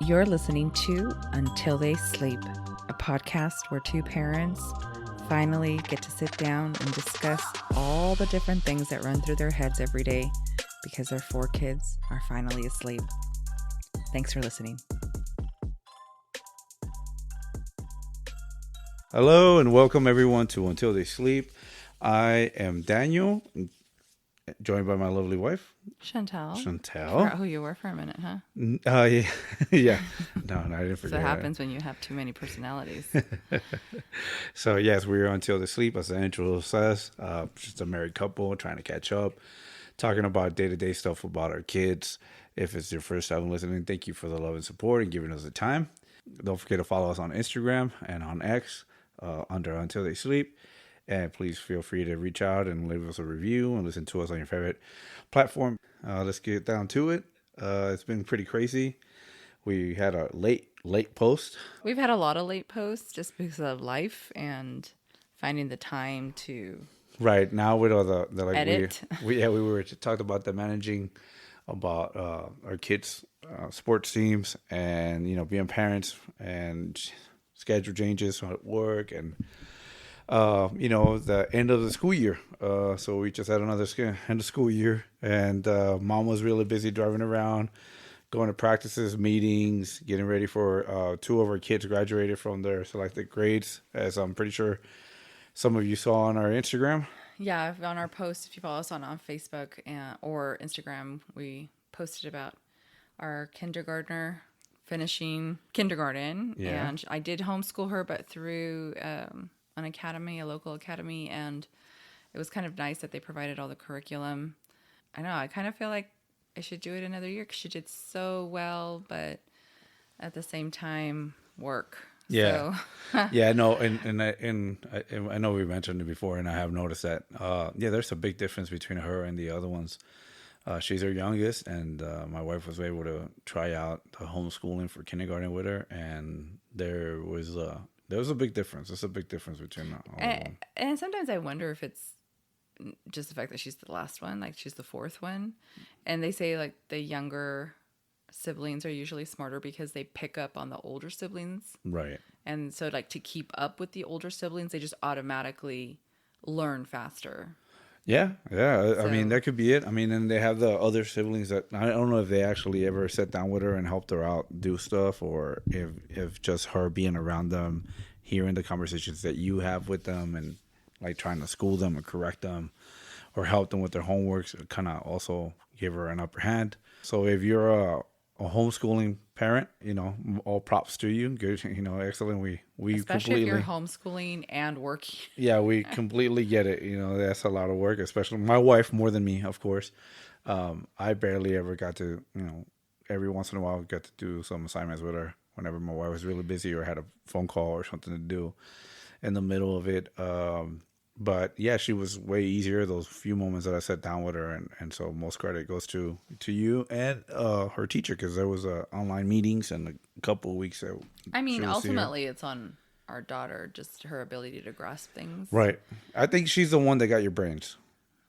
You're listening to Until They Sleep, a podcast where two parents finally get to sit down and discuss all the different things that run through their heads every day because their four kids are finally asleep. Thanks for listening. Hello and welcome everyone to Until They Sleep. I am Daniel, joined by my lovely wife, Chantel. Chantel. Forgot who you were for a minute, huh? Yeah. No, I didn't forget. So it happens when you have too many personalities. So yes, we're Until They Sleep, as the intro says. Just a married couple trying to catch up, talking about day-to-day stuff about our kids. If it's your first time listening, thank you for the love and support and giving us the time. Don't forget to follow us on Instagram and on X under Until They Sleep. And please feel free to reach out and leave us a review and listen to us on your favorite platform. Let's get down to it. It's been pretty crazy. We had a late post. We've had a lot of late posts just because of life and finding the time to Right now with all the like edit. we were talked about the managing about our kids' sports teams and being parents and schedule changes at work and the end of the school year. So we just had another end of school year, and mom was really busy driving around, going to practices, meetings, getting ready for two of our kids graduated from their selected grades, as I'm pretty sure some of you saw on our Instagram. Yeah, on our post, if you follow us on Facebook or Instagram, we posted about our kindergartner finishing kindergarten. Yeah. And I did homeschool her, but through an academy, a local academy, and it was kind of nice that they provided all the curriculum. I know, I kind of feel like I should do it another year because she did so well, but at the same time, work. Yeah. So. Yeah, no, and I know we mentioned it before, and I have noticed that. There's a big difference between her and the other ones. She's our youngest, and my wife was able to try out the homeschooling for kindergarten with her, and there was a big difference. There's a big difference between all of them. And sometimes I wonder if it's just the fact that she's the last one, like she's the fourth one. And they say like the younger siblings are usually smarter because they pick up on the older siblings. Right. And so like to keep up with the older siblings, they just automatically learn faster. Yeah. So, I mean, that could be it. I mean, and they have the other siblings that I don't know if they actually ever sat down with her and helped her out do stuff, or if just her being around them, hearing the conversations that you have with them and like trying to school them or correct them or help them with their homeworks, kind of also give her an upper hand. So if you're a homeschooling parent, all props to you. Good, excellent. We especially if you're homeschooling and working. Yeah, we completely get it. That's a lot of work, especially my wife more than me, of course. I barely ever got to, every once in a while, got to do some assignments with her whenever my wife was really busy or had a phone call or something to do in the middle of it. But yeah, she was way easier those few moments that I sat down with her, and so most credit goes to you and her teacher, because there was online meetings and a couple of weeks. I mean, ultimately, it's on our daughter, just her ability to grasp things. Right. I think she's the one that got your brains.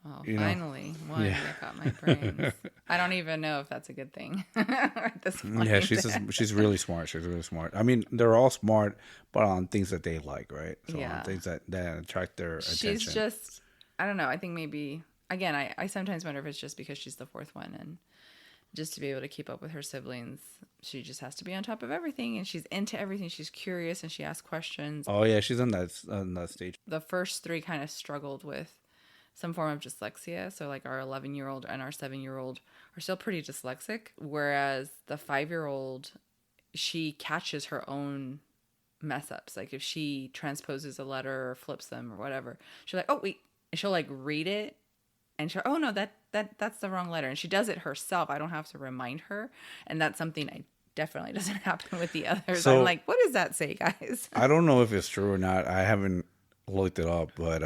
Oh, finally, one that got my brains. I don't even know if that's a good thing at this point. Yeah, she's really smart. She's really smart. I mean, they're all smart, but on things that they like, right? So on things that attract their attention. She's just, I don't know. I think maybe, again, I sometimes wonder if it's just because she's the fourth one, and just to be able to keep up with her siblings, she just has to be on top of everything, and she's into everything. She's curious, and she asks questions. Oh yeah, she's on that stage. The first three kind of struggled with some form of dyslexia. So like our 11-year-old and our 7-year-old are still pretty dyslexic. Whereas the 5-year-old, she catches her own mess ups. Like if she transposes a letter or flips them or whatever, she's like, oh wait. And she'll like read it and she'll, oh no, that's the wrong letter. And she does it herself. I don't have to remind her. And that's something I definitely doesn't happen with the others. So, I'm like, what does that say, guys? I don't know if it's true or not. I haven't looked it up, but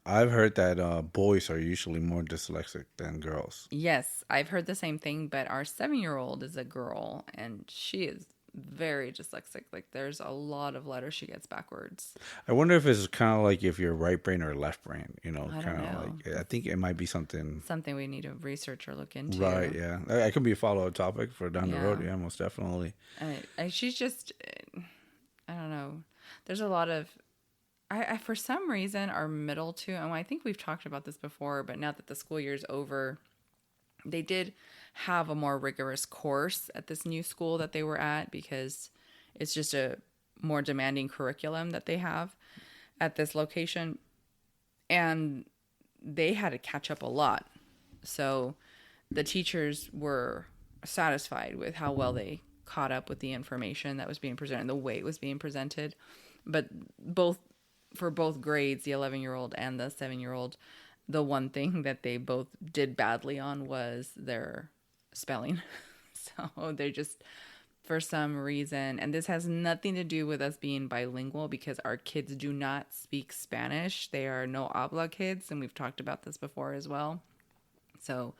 I've heard that boys are usually more dyslexic than girls. Yes, I've heard the same thing, but our 7-year-old is a girl, and she is very dyslexic. Like there's a lot of letters she gets backwards. I wonder if it's kind of like if you're right brain or left brain, I don't kind of know. like, I think it might be something. Something we need to research or look Right, into. yeah. That could be a follow-up topic for down the road. Yeah. Yeah, most definitely. She's just, I don't know. There's a lot of, I for some reason, our middle two, and I think we've talked about this before, but now that the school year's over, they did have a more rigorous course at this new school that they were at because it's just a more demanding curriculum that they have at this location. And they had to catch up a lot. So the teachers were satisfied with how well they caught up with the information that was being presented and the way it was being presented. But for both grades, the 11-year-old and the 7-year-old, the one thing that they both did badly on was their spelling. So they just, for some reason, and this has nothing to do with us being bilingual because our kids do not speak Spanish. They are no habla kids, and we've talked about this before as well. So,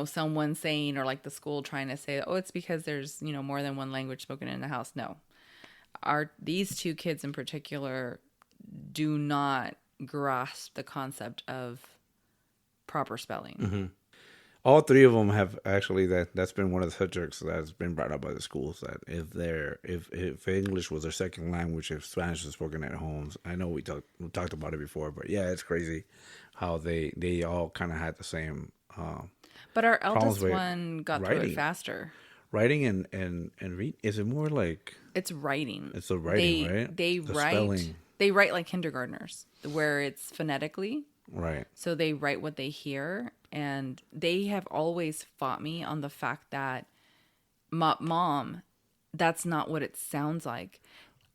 someone saying, or like the school trying to say, oh, it's because there's, more than one language spoken in the house. No. These two kids in particular do not grasp the concept of proper spelling. Mm-hmm. All three of them have actually that's been one of the subjects that's been brought up by the schools that if English was their second language, if Spanish was spoken at homes. I know we talked about it before, but yeah, it's crazy how they all kind of had the same. But our eldest one got through it faster. Writing and read, is it more like it's writing? It's the writing, right? They write. Spelling. They write like kindergartners, where it's phonetically. Right. So they write what they hear, and they have always fought me on the fact that, Mom, that's not what it sounds like.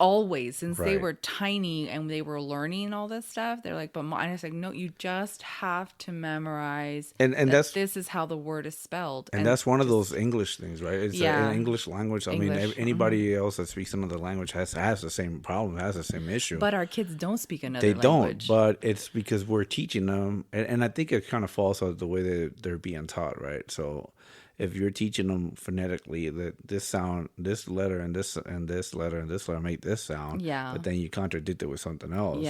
Always, since they were tiny and they were learning all this stuff, they're like, but Mom, and I was like, no, you just have to memorize. And that's this is how the word is spelled. And that's one of those English things, right? It's an English language. I mean, anybody else that speaks another language has the same problem, has the same issue. But our kids don't speak another language. They don't, but it's because we're teaching them. And I think it kind of falls out the way that they're being taught, right? So if you're teaching them phonetically that this sound, this letter and this letter and this letter make this sound, but then you contradict it with something else,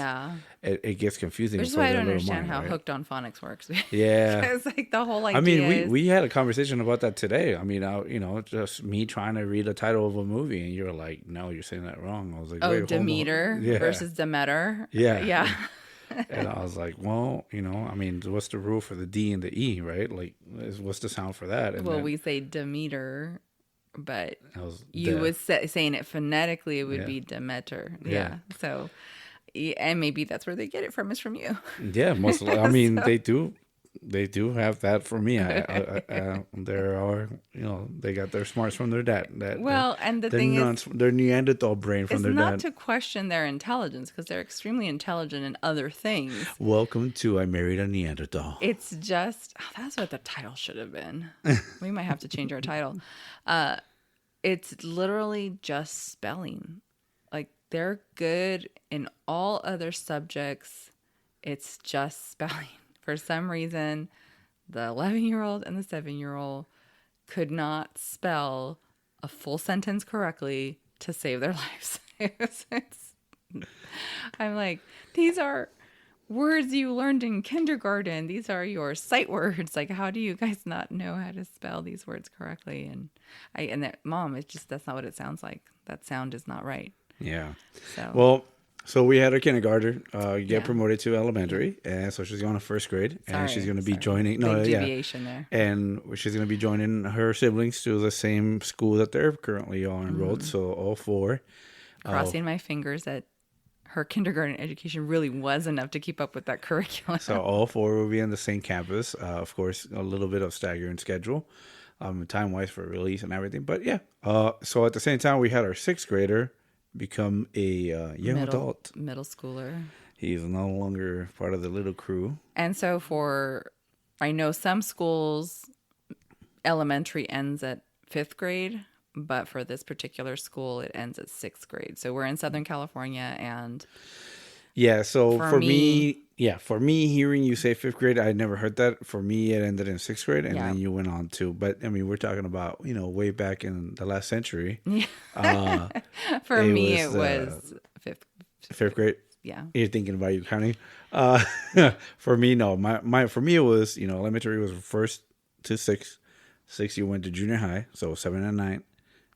it gets confusing. Which is why I don't understand how Hooked on Phonics works. Yeah, it's like the whole idea. I mean, we had a conversation about that today. I mean, just me trying to read a title of a movie, and you're like, "No, you're saying that wrong." I was like, "Oh, Demeter versus Demeter." Yeah. And I was like, well, I mean, what's the rule for the D and the E, right? Like, what's the sound for that? And we say Demeter, but you was saying it phonetically, it would be Demeter. Yeah. So, and maybe that's where they get it from, is from you. Yeah, most. I mean, they do. They do have that for me. There are, they got their smarts from their dad. And the thing is, their Neanderthal brain from their dad. It's not to question their intelligence, because they're extremely intelligent in other things. Welcome to I Married a Neanderthal. It's just, that's what the title should have been. We might have to change our title. It's literally just spelling. Like, they're good in all other subjects. It's just spelling. For some reason, the 11-year-old and the 7-year-old could not spell a full sentence correctly to save their lives. I'm like, these are words you learned in kindergarten. These are your sight words. Like, how do you guys not know how to spell these words correctly? And that, Mom, it's just, that's not what it sounds like. That sound is not right. Yeah. So we had our kindergartner get promoted to elementary, and so she's going to first grade, and she's going to be joining. Deviation there. And she's going to be joining her siblings to the same school that they're currently all enrolled. So all four. Crossing my fingers that her kindergarten education really was enough to keep up with that curriculum. So all four will be on the same campus. Of course, a little bit of staggering schedule, time-wise for release and everything. But yeah, so at the same time, we had our sixth grader become a young adult. Middle schooler. He's no longer part of the little crew. And so I know some schools, elementary ends at 5th grade, but for this particular school, it ends at 6th grade. So we're in Southern California, and Yeah, so For for me, me, yeah, for me, hearing you say fifth grade, I never heard that. For me, it ended in sixth grade, and yeah. then you went on to. But I mean, we're talking about way back in the last century. Yeah. Uh, For it me, was it was fifth fifth grade. grade. Yeah. You're thinking about you counting. Uh, for me, no. My for me, it was elementary was first to sixth. Six, you went to junior high, so 7 and 9, and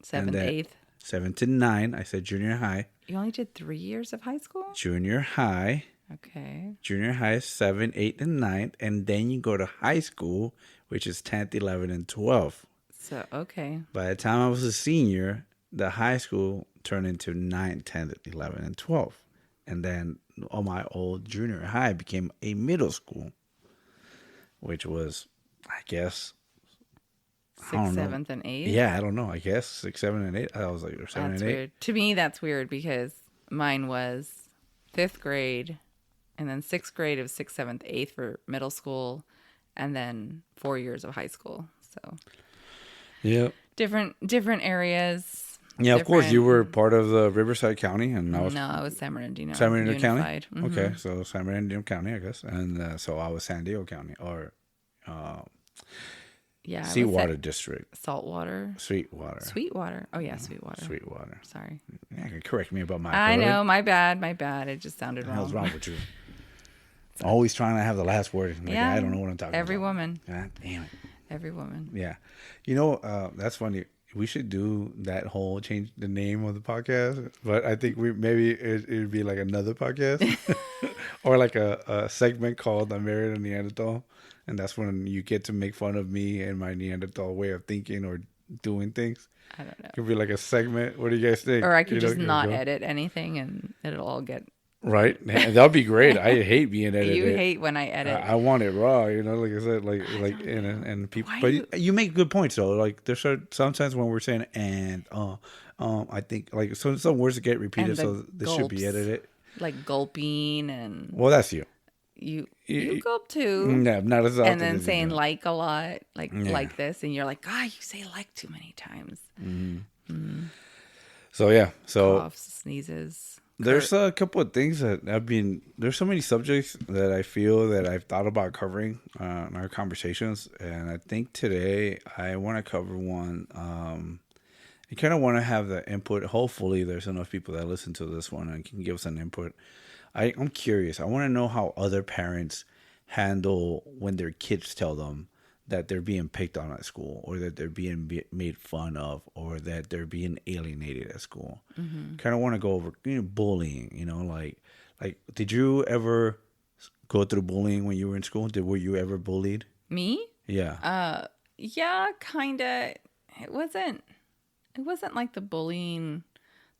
Seventh, then eighth. 7 to 9. I said junior high. You only did 3 years of high school? Junior high. Okay. Junior high is 7, 8, and 9, and then you go to high school, which is 10th, 11, and 12. So, okay. By the time I was a senior, the high school turned into 9, 10, 11, and 12. And then all my old junior high became a middle school, which was, I guess, I Sixth, don't know. seventh, and eighth? Yeah, I don't know. I guess 6, 7, and 8. I was like, or 7 That's and 8. weird. To me, that's weird because mine was fifth grade and then sixth grade of sixth, seventh, eighth for middle school, and then 4 years of high school. So Yep. different areas. Yeah, of course. You different- were part of the Riverside County, and I was No, I was San Bernardino. San Bernardino Unified. County. Okay, so San Bernardino County, I guess, and so I was San Diego County or Yeah. I was Seawater District, Saltwater. Sweetwater, Sweetwater. Oh, yeah, Sweetwater. Sweetwater. Sorry. Yeah, correct me about my. I code. know. My bad. My bad. It just sounded What the hell's wrong. wrong with you? Always trying to have the last word. Like, Yeah. I don't know what I'm talking Every about. woman. God damn it. Every woman. Yeah, that's funny. We should do that whole change the name of the podcast, but I think it'd be like another podcast or like a segment called "I Married a Neanderthal," and that's when you get to make fun of me and my Neanderthal way of thinking or doing things. I don't know. It could be like a segment. What do you guys think? Or I could just you not go. edit anything and it'll all get. Right, that'd be great. I hate being edited. You hate when I edit. I want it raw, like I said, like and people. Why But you make good points though. Like there's sometimes when we're saying and I think like some words get repeated, And the so this should be gulps. edited. Like gulping and Well, that's you. you gulp too. No, not as often. And then as you saying do. like a lot, Yeah. like this, and you're like, God, you say like too many times. So yeah, so Coughs, sneezes. there's a couple of things that there's so many subjects that I feel that I've thought about covering in our conversations, and I think today I want to cover one. I kind of want to have the input. Hopefully, there's enough people that listen to this one and can give us an input. I'm curious. I want to know how other parents handle when their kids tell them that they're being picked on at school, or that they're being made fun of, or that they're being alienated at school. Kind of want to go over bullying. Like did you ever go through bullying when you were in school? Were you ever bullied? Me? Yeah. Yeah, kinda. It wasn't like the bullying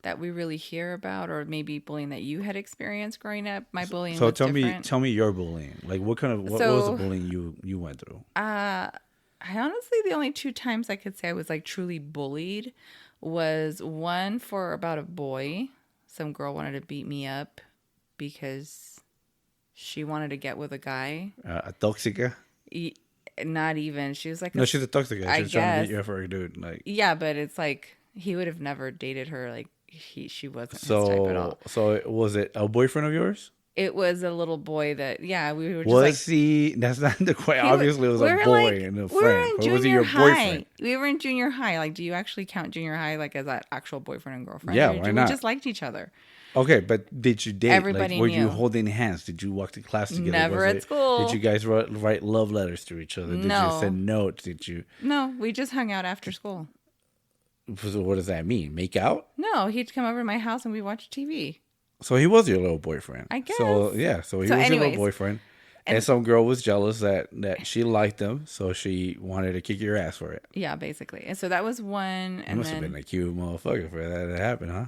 that we really hear about, or maybe bullying that you had experienced growing up. My bullying So was tell different. me your bullying. Like what was the bullying you went through? I honestly, the only 2 times I could say I was like truly bullied was one for about a boy. Some girl wanted to beat me up because she wanted to get with a guy. A toxica? Not even. She was like, No, she's a toxica. I She's trying to guess. beat you up for a dude. Like yeah, but it's like he would have never dated her. Like she wasn't his type at all. So was it a boyfriend of yours? It was a little boy that we were just Was like. he? That's not the question. He wa- Obviously, it was we a were boy like- and a we were friend. in But was he junior your high. boyfriend? We were in junior high. Like, do you actually count junior high like as that actual boyfriend and girlfriend? Yeah, Or why we not? just liked each other. Okay, but did you date? Everybody like, were you knew. holding hands? Did you walk to class together? Never Was at it- school. Did you guys write love letters to each other? Did No. you send notes? Did you? No, we just hung out after school. So what does that mean? Make out? No, he'd come over to my house and we watched TV. So he was your little boyfriend. I guess. So yeah, so he So was your anyways, little boyfriend. And some girl was jealous that she liked him, so she wanted to kick your ass for it. Yeah, basically. And so that was one. You And must then have been a cute motherfucker for that to happen, huh?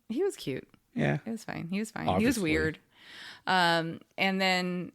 he was cute. Yeah. It was fine. He was fine. He Obviously. was weird. And then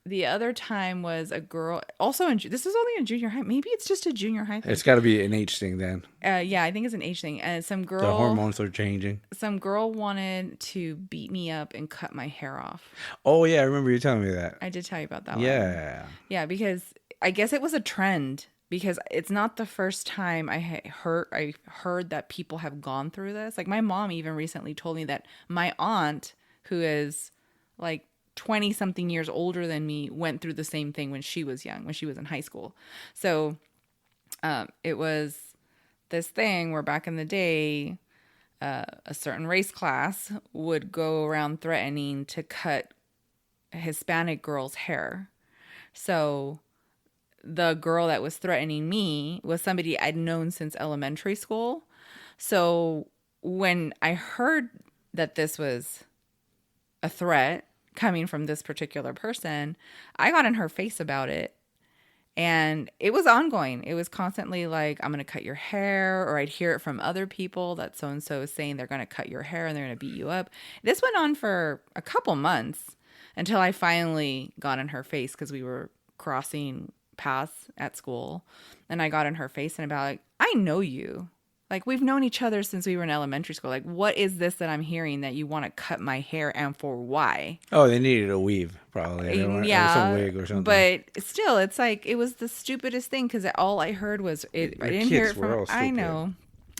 the other time was a girl. Also, this was only in junior high. Maybe it's just a junior high thing. It's got to be an age thing then. Yeah, I think it's an age thing. And some The girl, hormones are changing. some girl wanted to beat me up and cut my hair off. Oh yeah, I remember you telling me that. I did tell you about that one. Yeah. Yeah, because I guess it was a trend because it's not the first time I heard that people have gone through this. Like my mom even recently told me that my aunt, who is like 20 something years older than me, went through the same thing when she was young, when she was in high school. So it was this thing where back in the day, a certain race class would go around threatening to cut Hispanic girls' hair. So the girl that was threatening me was somebody I'd known since elementary school. So when I heard that this was a threat coming from this particular person, I got in her face about it. And it was ongoing. It was constantly like, I'm going to cut your hair, or I'd hear it from other people that so-and-so is saying they're going to cut your hair and they're going to beat you up. This went on for a couple months until I finally got in her face because we were crossing paths at school. And I got in her face and about like, I know you. Like, we've known each other since we were in elementary school. Like, what is this that I'm hearing that you want to cut my hair, and for why? Oh, they needed a weave, probably. Yeah, some wig or something. but still, it's like, it was the stupidest thing because all I heard was it. I didn't hear it from. I know,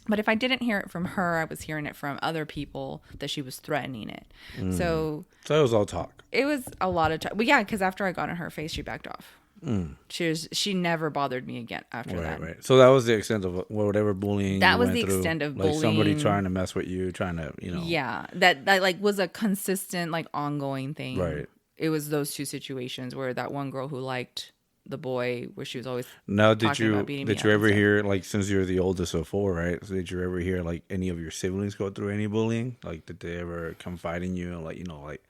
but if I didn't hear it from her, I was hearing it from other people that she was threatening it. So it was all talk. It was a lot of talk. But yeah, because after I got in her face, she backed off. She never bothered me again after that. Right. So that was the extent of whatever bullying. That was the extent of bullying. Like somebody trying to mess with you, trying to, Yeah, that like was a consistent, like, ongoing thing. Right. It was those two situations where that one girl who liked the boy, where she was always now. Did you ever hear, like, since you're the oldest of four, right? So did you ever hear like any of your siblings go through any bullying? Like, did they ever confide in you and like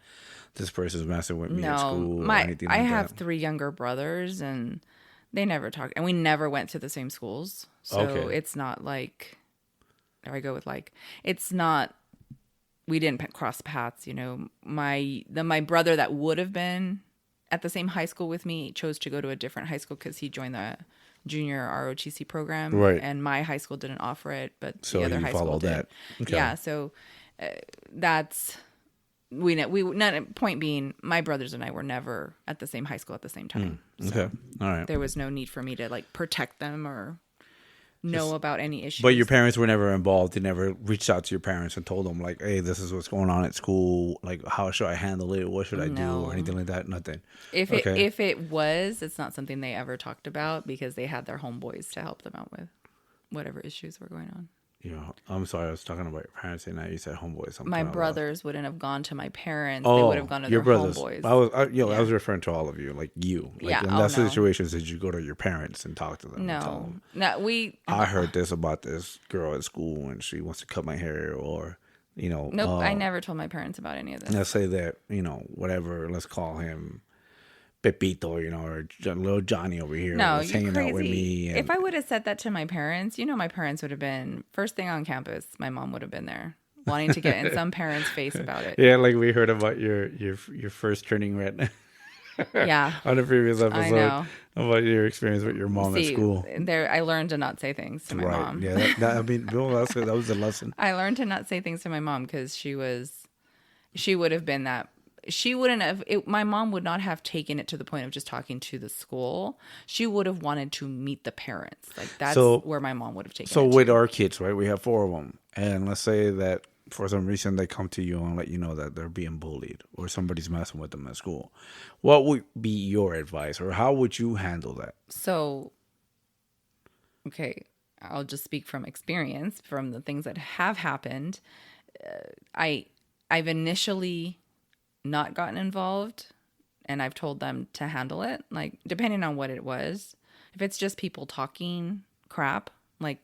this person's messing with me at school or anything like that? I have 3 younger brothers, and they never talked. And we never went to the same schools. So It's not like, there I go with like, it's not, we didn't cross paths, My brother that would have been at the same high school with me chose to go to a different high school because he joined the junior ROTC program. Right. And my high school didn't offer it, but so the other high school did. That. Okay. Yeah, so that's... point being, my brothers and I were never at the same high school at the same time. Okay. All right. There was no need for me to like protect them or know about any issues. But your parents were never involved. They never reached out to your parents and told them like, hey, this is what's going on at school. Like, how should I handle it? What should I do? Or anything like that? Nothing. If it was, it's not something they ever talked about because they had their homeboys to help them out with whatever issues were going on. I'm sorry, I was talking about your parents, and now you said homeboys. My brothers wouldn't have gone to my parents. They would have gone to their homeboys. I was referring to all of you, like you. Like, in that situations, did you go to your parents and talk to them? No, I heard this about this girl at school, and she wants to cut my hair, or Nope, I never told my parents about any of this. Let's say that whatever. Let's call him Pepito, or little Johnny over here was hanging out with me. If I would have said that to my parents, my parents would have been first thing on campus. My mom would have been there, wanting to get in some parent's face about it. Yeah, like we heard about your first turning red. Yeah, on the previous episode about your experience with your mom at school. There, I learned to not say things to my mom. Yeah, that was a lesson. I learned to not say things to my mom because she would have been that. She wouldn't have, my mom would not have taken it to the point of just talking to the school. She would have wanted to meet the parents. Like, that's where my mom would have taken it. So with our kids, right, we have 4 of them. And let's say that for some reason they come to you and let you know that they're being bullied or somebody's messing with them at school. What would be your advice, or how would you handle that? So, okay, I'll just speak from experience, from the things that have happened. I've initially not gotten involved, and I've told them to handle it, like, depending on what it was. If it's just people talking crap, like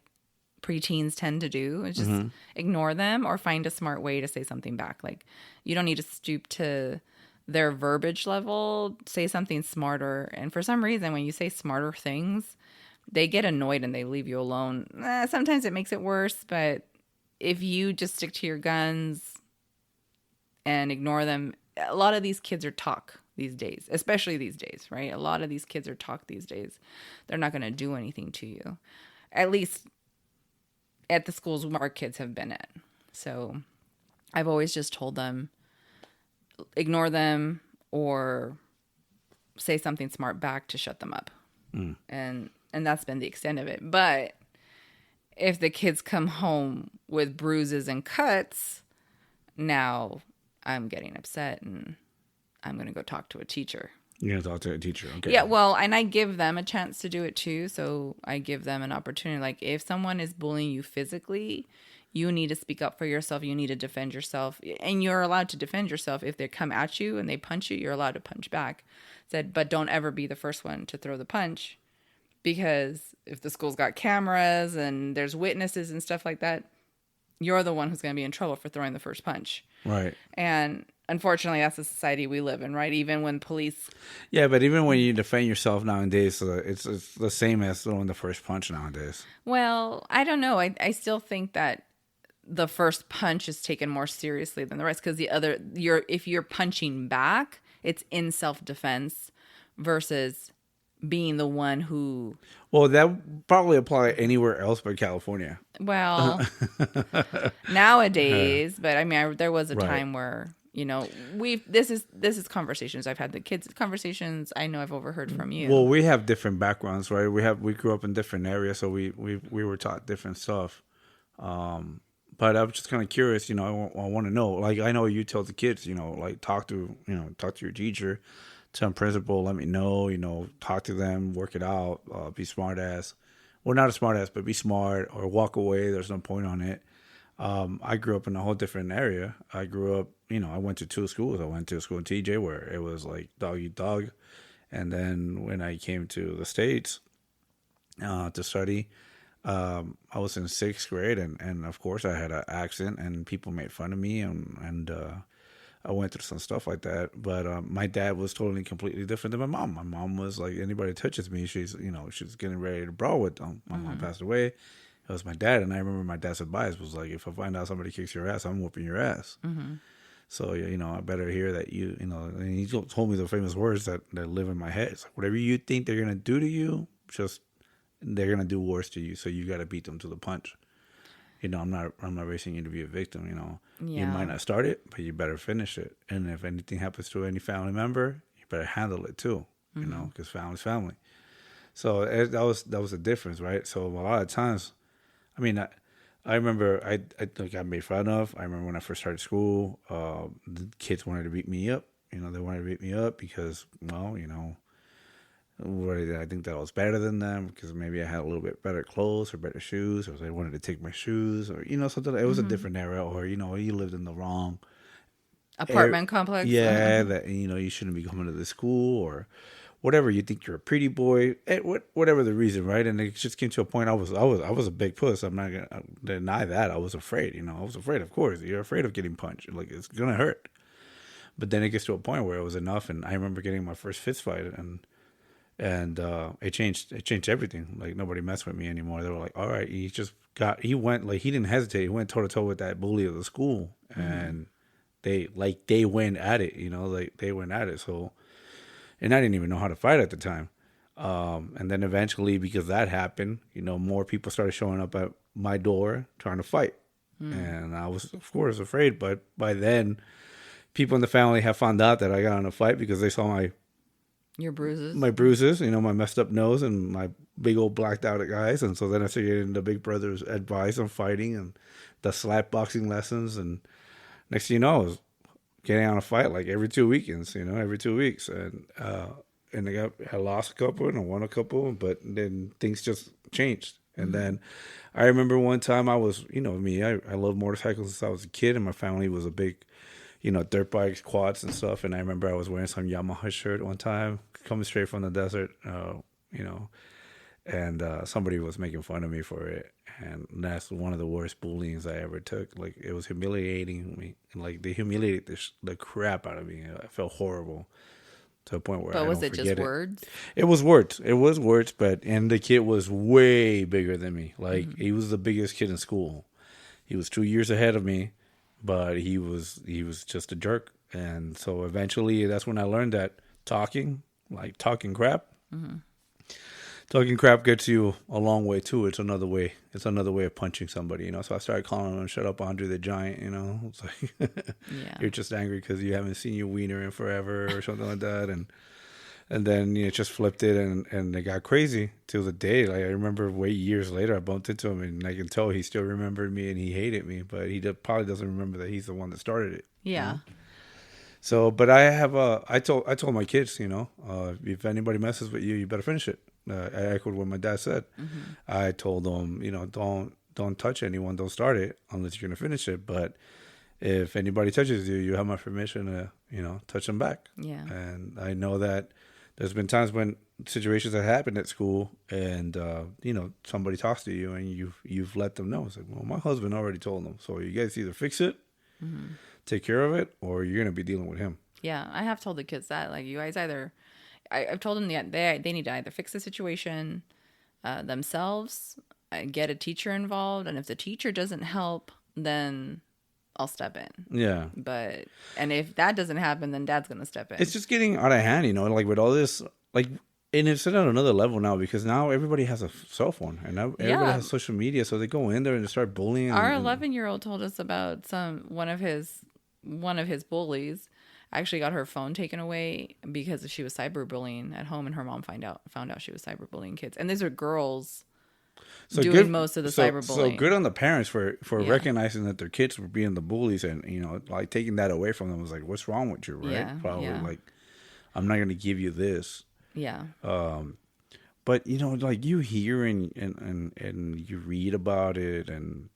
preteens tend to do, it's just ignore them or find a smart way to say something back. Like, you don't need to stoop to their verbiage level. Say something smarter. And for some reason, when you say smarter things, they get annoyed and they leave you alone. Sometimes it makes it worse, but if you just stick to your guns and ignore them, a lot of these kids are talk these days, especially these days, right? A lot of these kids are talk these days. They're not going to do anything to you, at least at the schools our kids have been at. So I've always just told them, ignore them or say something smart back to shut them up. And and that's been the extent of it. But if the kids come home with bruises and cuts, now I'm getting upset and I'm going to go talk to a teacher. You're going to talk to a teacher. Okay. Yeah, well, and I give them a chance to do it too. So I give them an opportunity. Like, if someone is bullying you physically, you need to speak up for yourself. You need to defend yourself. And you're allowed to defend yourself. If they come at you and they punch you, you're allowed to punch back. Said, but don't ever be the first one to throw the punch. Because if the school's got cameras and there's witnesses and stuff like that, you're the one who's going to be in trouble for throwing the first punch. Right. And unfortunately, that's the society we live in, right? Even when police... Yeah, but even when you defend yourself nowadays, it's the same as throwing the first punch nowadays. Well, I don't know. I still think that the first punch is taken more seriously than the rest, because if you're punching back, it's in self-defense versus being the one who... Well, that probably apply anywhere else but California. Well, nowadays, but I mean, there was a time where, you know, this is conversations I've had, the kids' conversations I know I've overheard from you. Well, we have different backgrounds, right? We grew up in different areas, so we were taught different stuff. But I'm just kind of curious, you know, I want to know, like, I know you tell the kids, you know, like, talk to your teacher, tell principal, let me know, you know, talk to them, work it out, be smart ass. Well, not a smart ass, but be smart, or walk away. There's no point on it. I grew up in a whole different area. I grew up, you know, I went to two schools. I went to a school in TJ where it was like dog eat dog. And then when I came to the States to study, I was in sixth grade, and of course I had an accent, and people made fun of me, and I went through some stuff like that. But my dad was totally completely different than my mom. My mom was like, anybody touches me, she's getting ready to brawl with them. My mom passed away. It was my dad, and I remember my dad's advice was like, if I find out somebody kicks your ass, I'm whooping your ass. Mm-hmm. So, you know, I better hear that you know, and he told me the famous words that live in my head. It's like, whatever you think they're going to do to you, they're going to do worse to you. So you got to beat them to the punch. You know, I'm not racing you to be a victim, you know. Yeah. You might not start it, but you better finish it. And if anything happens to any family member, you better handle it too, you know, because family's family. So that was the difference, right? So a lot of times, I mean, I remember I got made fun of. I remember when I first started school, the kids wanted to beat me up. You know, they wanted to beat me up because, well, you know, I think that I was better than them because maybe I had a little bit better clothes or better shoes, or they wanted to take my shoes, or, you know, something. It was a different era, or, you know, you lived in the wrong apartment complex. Yeah, that, you know, you shouldn't be coming to this school, or whatever. You think you're a pretty boy, whatever the reason, right? And it just came to a point. I was a big puss. I'm not gonna deny that. I was afraid. You know, I was afraid. Of course, you're afraid of getting punched. Like, it's gonna hurt. But then it gets to a point where it was enough, and I remember getting my first fist fight, and it changed everything. Like, nobody messed with me anymore. They were like, all right, he went, like, he didn't hesitate. He went toe to toe with that bully of the school, and they went at it, you know, like, they went at it. So, and I didn't even know how to fight at the time. And then eventually, because that happened, you know, more people started showing up at my door trying to fight. And I was, of course, afraid. But by then, people in the family have found out that I got in a fight because they saw your bruises? My bruises, you know, my messed up nose and my big old blacked out eyes. And so then I started getting the big brother's advice on fighting and the slap boxing lessons. And next thing you know, I was getting on a fight like every 2 weekends, you know, every 2 weeks. And I lost a couple and I won a couple, but then things just changed. And then I remember one time I was, you know, me, I love motorcycles since I was a kid, and my family was a big, you know, dirt bikes, quads and stuff. And I remember I was wearing some Yamaha shirt one time, coming straight from the desert, you know, and somebody was making fun of me for it. And that's one of the worst bullyings I ever took. Like, it was humiliating me. And, like, they humiliated the crap out of me. I felt horrible to a point where I don't forget it. But was it just words? It was words. It was words, and the kid was way bigger than me. Like, he was the biggest kid in school. He was 2 years ahead of me. But he was just a jerk. And so eventually that's when I learned that talking crap, talking crap gets you a long way too. It's another way of punching somebody, you know. So I started calling him, shut up, Andre the Giant, you know. It's like, you're just angry because you haven't seen your wiener in forever or something like that. And And then it just flipped it, and it got crazy till the day. Like I remember, way years later, I bumped into him, and I can tell he still remembered me, and he hated me, but probably doesn't remember that he's the one that started it. Yeah. So, but I told my kids, if anybody messes with you, you better finish it. I echoed what my dad said. Mm-hmm. I told them, don't touch anyone, don't start it unless you're gonna finish it. But if anybody touches you, you have my permission to, touch them back. Yeah. And I know that there's been times when situations that happened at school, and somebody talks to you, and you've let them know. It's like, well, my husband already told them, so you guys either fix it, Mm-hmm. take care of it, or you're gonna be dealing with him. Yeah, I have told the kids that, like, you guys either, I've told them that they need to either fix the situation themselves, get a teacher involved, and if the teacher doesn't help, then I'll step in. Yeah. And if that doesn't happen, then Dad's gonna step in. It's just getting out of hand, like with all this, like, and it's at another level now, because now everybody has a cell phone, and now everybody has social media, so they go in there and they start bullying. Our 11-year-old told us about one of his bullies actually got her phone taken away because she was cyberbullying at home, and her mom found out she was cyberbullying kids, and these are girls. So doing most of the cyberbullying. So good on the parents for recognizing that their kids were being the bullies, and like taking that away from them was like, what's wrong with you, right? Yeah, Probably yeah. like, I'm not gonna give you this. Yeah. But like you hear and you read about it, and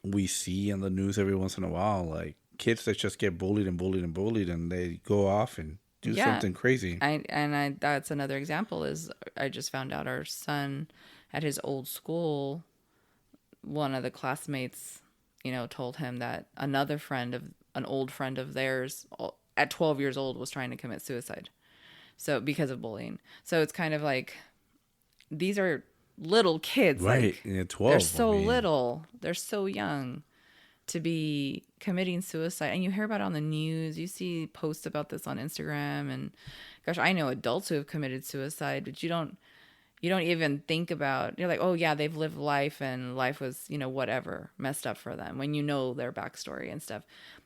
we see in the news every once in a while, like kids that just get bullied and bullied and bullied, and they go off and do something crazy. That's another example. Is I just found out our son at his old school, one of the classmates, told him that an old friend of theirs at 12 years old was trying to commit suicide. So because of bullying. So it's kind of like, these are little kids. Right. Like, 12. They're so little. They're so young to be committing suicide. And you hear about it on the news. You see posts about this on Instagram. And gosh, I know adults who have committed suicide, but you don't even think about, you're like, oh yeah, they've lived life, and life was, whatever, messed up for them, when you know their backstory and stuff.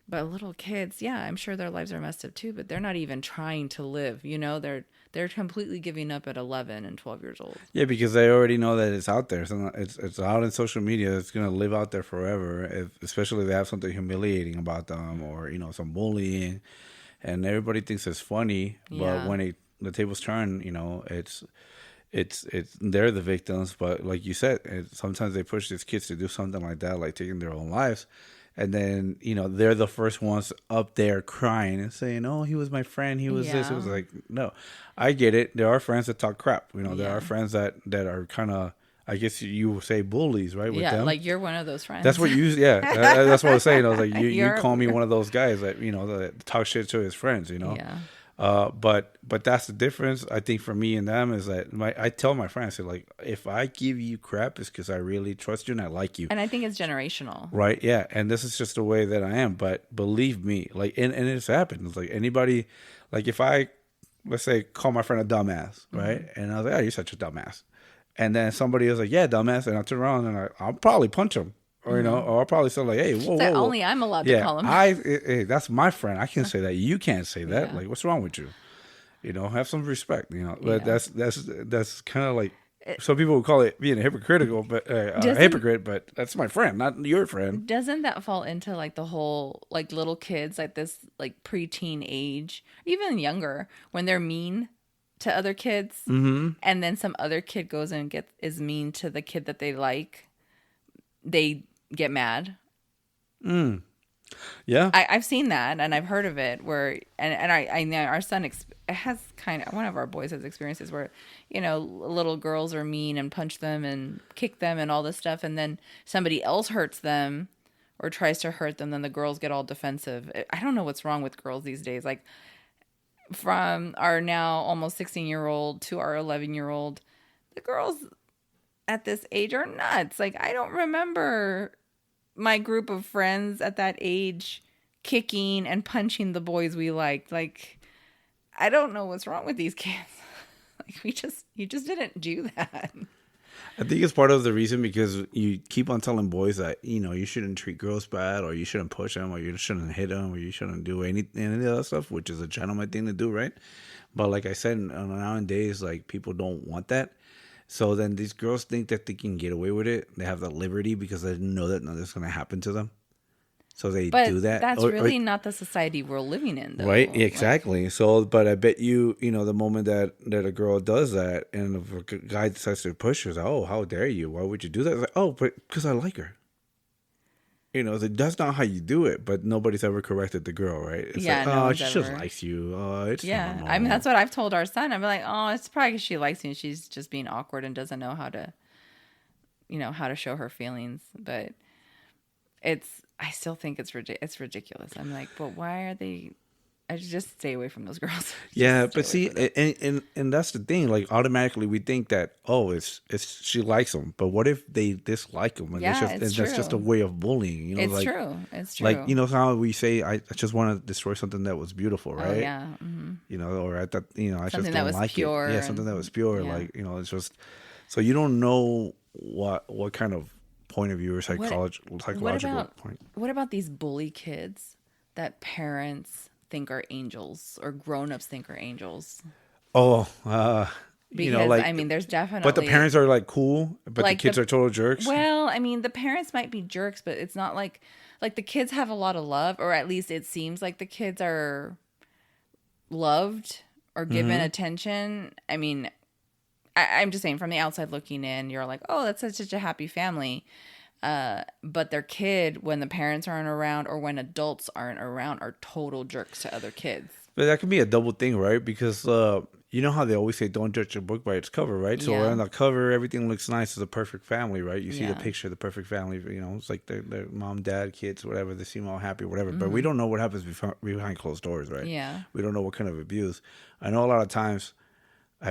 But little kids, yeah, I'm sure their lives are messed up too, but they're not even trying to live, they're completely giving up at 11 and 12 years old. Yeah, because they already know that it's out there. So it's out in social media. It's going to live out there forever, especially if they have something humiliating about them, or, some bullying, and everybody thinks it's funny. But when the tables turn, it's they're the victims. But like you said, sometimes they push these kids to do something like that, like taking their own lives, and then they're the first ones up there crying and saying, oh, he was my friend, he was this. It was like, no, I get it. There are friends that talk crap, there are friends that are kind of, I guess you would say, bullies, right? With them. Like you're one of those friends. That's what that's what I was saying. I was like, you call me one of those guys that that talk shit to his friends, Yeah. But that's the difference, I think, for me and them, is that I tell my friends, like, if I give you crap, it's because I really trust you and I like you. And I think it's generational. Right, yeah. And this is just the way that I am. But believe me, like, and it's happened. It's like anybody, like if I, let's say, call my friend a dumbass, right? Mm-hmm. And I was like, oh, you're such a dumbass. And then somebody was like, yeah, dumbass. And I turn around and I'll probably punch him. Or, or I'll probably say like, hey, whoa, so whoa. Only I'm allowed to call him. Hey, that's my friend. I can say that. You can't say that. Yeah. Like, what's wrong with you? Have some respect, But that's kind of like, some people would call it being a hypocritical, but a hypocrite, but that's my friend, not your friend. Doesn't that fall into like the whole, like little kids, like this, like preteen age, even younger, when they're mean to other kids, and then some other kid goes and is mean to the kid that they like, they get mad. Yeah, I've seen that, and I've heard of it where, and I know our son has kind of, one of our boys has experiences where, little girls are mean and punch them and kick them and all this stuff, and then somebody else hurts them or tries to hurt them, then the girls get all defensive. I don't know what's wrong with girls these days. Like, from our now almost 16-year-old to our 11-year-old, the girls at this age are nuts. Like, I don't remember my group of friends at that age kicking and punching the boys we liked. Like, I don't know what's wrong with these kids. Like, you just didn't do that. I think it's part of the reason because you keep on telling boys that you shouldn't treat girls bad, or you shouldn't push them, or you shouldn't hit them, or you shouldn't do any of that stuff, which is a gentleman thing to do, right? But like I said, nowadays, like people don't want that. So then these girls think that they can get away with it. They have that liberty because they know that nothing's going to happen to them. So they But do that. that's really not the society we're living in, though. Right, exactly. So, but I bet the moment that a girl does that, and if a guy decides to push her, oh, how dare you? Why would you do that? It's like, oh, but because I like her. That's not how you do it. But nobody's ever corrected the girl, right? It's Yeah, like, no oh, one's she ever. just likes you. Oh, it's Yeah, normal. that's what I've told our son. I'm like, oh, it's probably because she likes me and she's just being awkward and doesn't know how to, how to show her feelings. But I still think it's ridiculous. I'm like, but why are they? I should just stay away from those girls. Yeah, Just but stay away see, from them. and that's the thing. Like automatically, we think that it's she likes him, but what if they dislike him? And Yeah, that's just a true. way of bullying. It's true. It's true. Like how we say, I just want to destroy something that was beautiful, right? Oh yeah. Mm-hmm. Or I thought, I just Something that don't was like pure it. Yeah, something that was pure. yeah. Like it's just so you don't know what kind of point of view or psychological point. What about these bully kids that parents think are angels or grown-ups think are angels? Oh, Because like there's definitely. but the parents are like cool, but like the kids are total jerks. Well, the parents might be jerks, but it's not like the kids have a lot of love, or at least it seems like the kids are loved or given attention. I'm just saying from the outside looking in, you're like, oh, that's such a happy family. But their kid, when the parents aren't around or when adults aren't around, are total jerks to other kids. But that can be a double thing, right? Because you know how they always say, "Don't judge a book by its cover," right? So on the cover, everything looks nice. It's a perfect family, right? You see the picture of the perfect family. It's like their mom, dad, kids, whatever. They seem all happy, whatever. But we don't know what happens behind closed doors, right? Yeah. We don't know what kind of abuse. I know a lot of times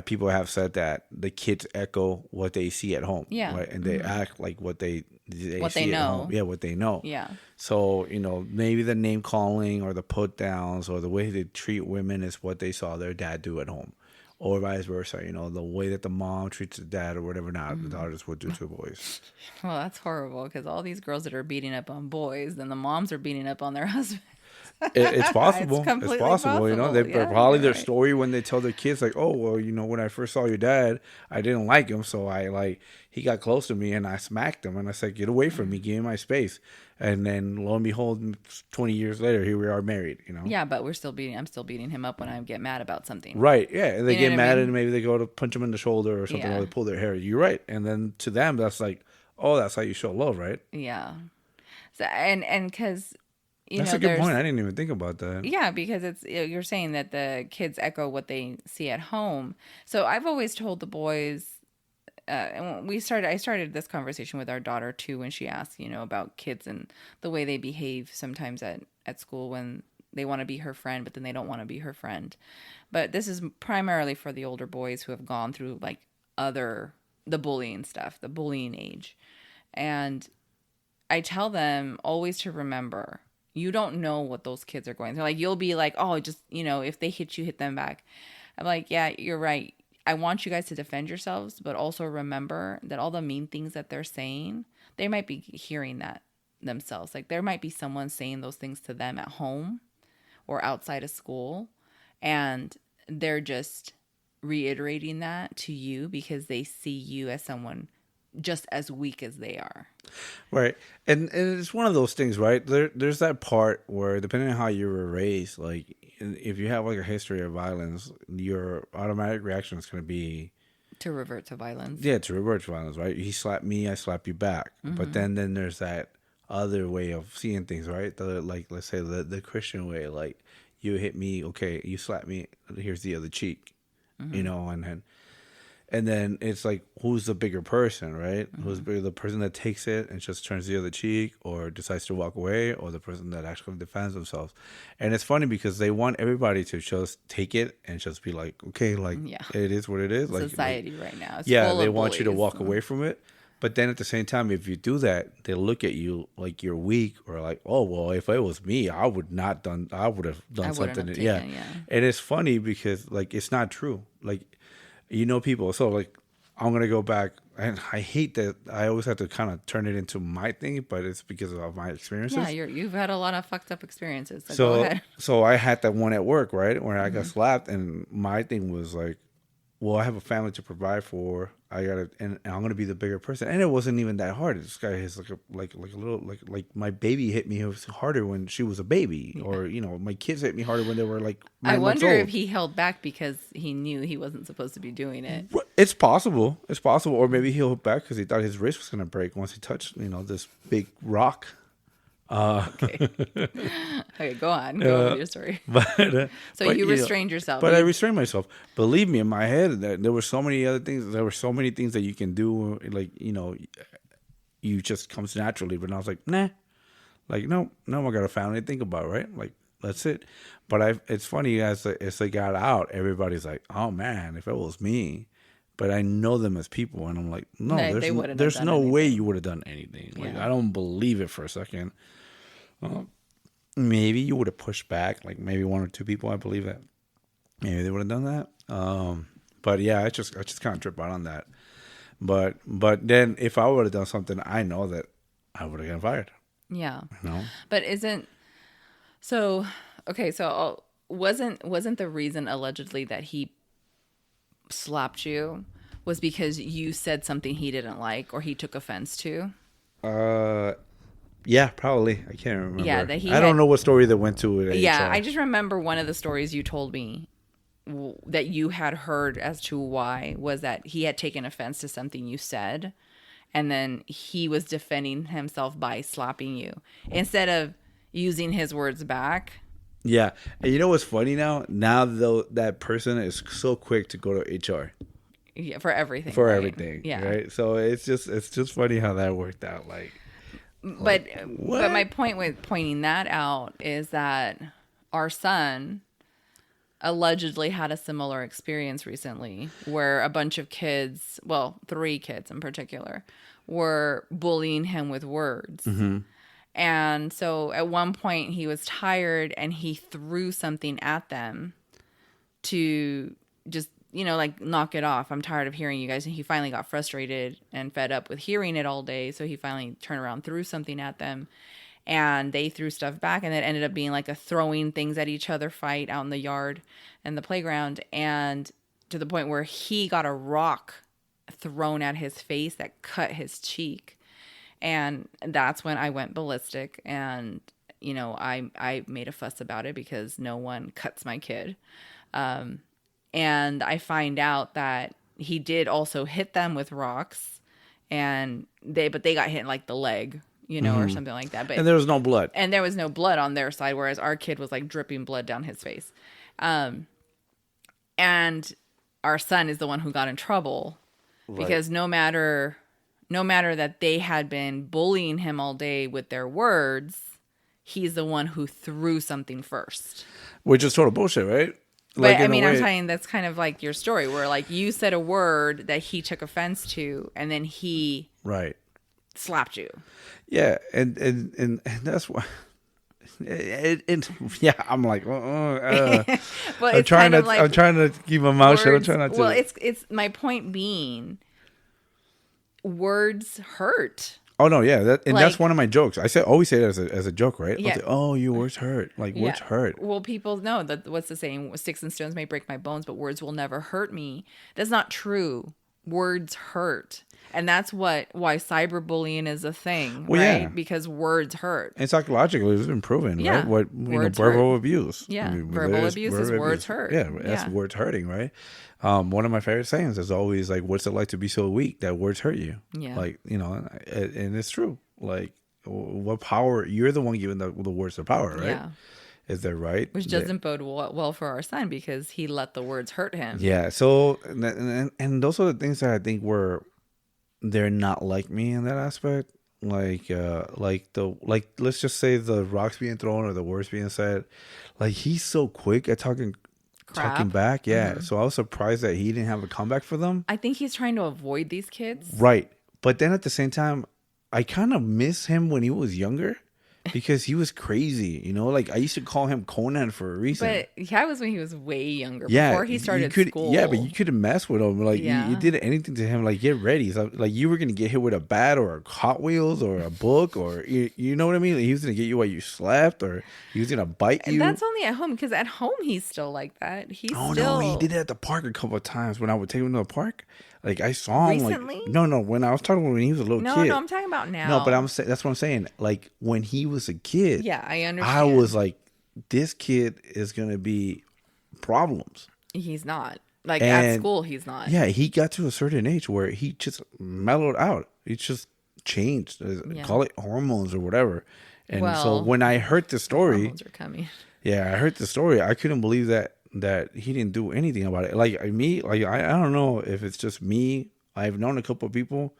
people have said that the kids echo what they see at home, Yeah. right? And they act like what they What see they at know. home. Yeah, what they know. Yeah. So, maybe the name calling or the put downs or the way they treat women is what they saw their dad do at home. Or vice versa, the way that the mom treats the dad or whatever not the daughters would do to boys. Well, that's horrible because all these girls that are beating up on boys, then the moms are beating up on their husbands. It's possible. completely It's possible. They Yeah, probably you're their right. story when they tell their kids like, "Oh, well, when I first saw your dad, I didn't like him, so he got close to me and I smacked him and I said, "Get away from me, give me my space." And then lo and behold, 20 years later, here we are married. Yeah, but I'm still beating him up when I get mad about something. Right? Yeah, and they You know get what I mad mean? and maybe they go to punch him in the shoulder or something, Yeah. or they pull their hair. You're right, and then to them, that's like, oh, that's how you show love, right? Yeah. So and because That's a good point. I didn't even think about that. Yeah, because you're saying that the kids echo what they see at home. So I've always told the boys, and I started this conversation with our daughter too when she asked, about kids and the way they behave sometimes at school when they want to be her friend, but then they don't want to be her friend. But this is primarily for the older boys who have gone through the bullying stuff, the bullying age. And I tell them always to remember, you don't know what those kids are going through. Like, you'll be like, oh, just, if they hit you, hit them back. I'm like, yeah, you're right. I want you guys to defend yourselves, but also remember that all the mean things that they're saying, they might be hearing that themselves. Like, there might be someone saying those things to them at home or outside of school, and they're just reiterating that to you because they see you as someone just as weak as they are. Right. And it's one of those things, right? There's that part where depending on how you were raised, like if you have like a history of violence, your automatic reaction is going to be to revert to violence. Yeah, to revert to violence, right? He slapped me, I slap you back. Mm-hmm. But then there's that other way of seeing things, right? Let's say the Christian way, like you hit me, okay, you slap me, here's the other cheek, mm-hmm. And then it's like, who's the bigger person, right? Mm-hmm. Who's bigger, the person that takes it and just turns the other cheek or decides to walk away, or the person that actually defends themselves? And it's funny because they want everybody to just take it and just be like, okay, it is what it is. Society right now. It's full they of want bullies. You to walk away from it. But then at the same time, if you do that, they look at you like you're weak, or like, oh, well, if it was me, I would have done something. Yeah. And it's funny because like, it's not true. Like, people. So like, I'm going to go back. and I hate that I always have to kind of turn it into my thing, but it's because of my experiences. Yeah, you've had a lot of fucked up experiences. So go So ahead. so I had that one at work, right, where I got slapped, and my thing was like, well, I have a family to provide for. I gotta, and I'm gonna be the bigger person, and it wasn't even that hard. This guy has like a little like my baby hit me harder when she was a baby, or my kids hit me harder when they were like 9 months wonder old. if he held back because he knew he wasn't supposed to be doing it. It's possible. It's possible, or maybe he'll hit back because he thought his wrist was gonna break once he touched this big rock. Okay. Okay, go on. Go on with your story. So you restrained yourself. But I restrained myself. Believe me, in my head, there were so many other things. There were so many things that you can do. Like, you just comes naturally. But I was like, nah. Like, no, I got a family to think about, right? Like, that's it. But it's funny, as they got out, everybody's like, oh, man, if it was me. But I know them as people. And I'm like, no, there's no way you would have done anything. Like, I don't believe it for a second. Maybe you would have pushed back, like maybe one or two people. I believe that maybe they would have done that. But yeah, I just kind of trip out on that. But then if I would have done something, I know that I would have gotten fired. Yeah. No. But so okay? So wasn't the reason allegedly that he slapped you was because you said something he didn't like or he took offense to? Yeah, probably. I can't remember. Yeah, I don't know what story they went to. Yeah, I just remember one of the stories you told me that you had heard as to why was that he had taken offense to something you said, and then he was defending himself by slapping you instead of using his words back. Yeah, and you know what's funny now? Now though, that person is so quick to go to HR. Yeah, for everything. For right? everything. Yeah. Right. So it's just funny how that worked out. But my point with pointing that out is that our son allegedly had a similar experience recently where a bunch of kids, well, 3 kids in particular, were bullying him with words. Mm-hmm. And so at one point he was tired and he threw something at them to just, like knock it off. I'm tired of hearing you guys. And he finally got frustrated and fed up with hearing it all day. So he finally turned around, threw something at them, and they threw stuff back. And it ended up being like a throwing things at each other fight out in the yard and the playground. And to the point where he got a rock thrown at his face that cut his cheek. And that's when I went ballistic. And, I made a fuss about it because no one cuts my kid. And I find out that he did also hit them with rocks, and they got hit in like the leg, or something like that. But and there was no blood. And there was no blood on their side, whereas our kid was like dripping blood down his face. And our son is the one who got in trouble because no matter that they had been bullying him all day with their words, he's the one who threw something first. Which is total bullshit, right? But I'm saying that's kind of like your story where like you said a word that he took offense to and then he slapped you. Yeah. And that's why. Yeah, I'm like, well, I'm trying to keep my mouth shut. I'm trying not to. Well, it's my point being, words hurt. Oh no, yeah, that's one of my jokes. Always say that as a joke, right? Yeah. Say, oh, your words hurt. Like words hurt. Well, people know that what's the saying? Sticks and stones may break my bones, but words will never hurt me. That's not true. Words hurt, and that's why cyberbullying is a thing, right? Yeah. Because words hurt. And psychologically, it's been proven, right? What verbal abuse. Yeah, verbal abuse is words hurt. Yeah, that's words hurting, right? One of my favorite sayings is always like, "What's it like to be so weak that words hurt you?" Yeah, like and it's true. Like, what power? You're the one giving the words the power, right? Yeah. Is that right? Which doesn't bode well for our son because he let the words hurt him. Yeah. So, and those are the things that I think they're not like me in that aspect. Like let's just say the rocks being thrown or the words being said. Like he's so quick at talking back. Yeah. Mm-hmm. So I was surprised that he didn't have a comeback for them. I think he's trying to avoid these kids. Right. But then at the same time, I kind of miss him when he was younger. because he was crazy. You know, like I used to call him Conan for a reason. But that was when he was way younger. Yeah, Before he started school. Yeah, but you couldn't mess with him. Like you did anything to him. Like get ready. So, like you were gonna get hit with a bat or a Hot Wheels or a book or you know what I mean. Like, he was gonna get you while you slept or he was gonna bite you. That's only at home, because at home he's still like that. No, he did it at the park a couple of times when I would take him to the park. Like I saw him recently. No, when I was talking when he was a little kid. No, I'm talking about now. No, but that's what I'm saying. Like when he was a kid. Yeah, I understand. I was like, this kid is gonna be problems. He's not. Like at school, he's not. Yeah, he got to a certain age where he just mellowed out. He just changed. Call it hormones or whatever. And so when I heard the story, hormones are coming. Yeah, I heard the story. I couldn't believe that he didn't do anything about it. Like me, like I don't know if it's just me. I've known a couple of people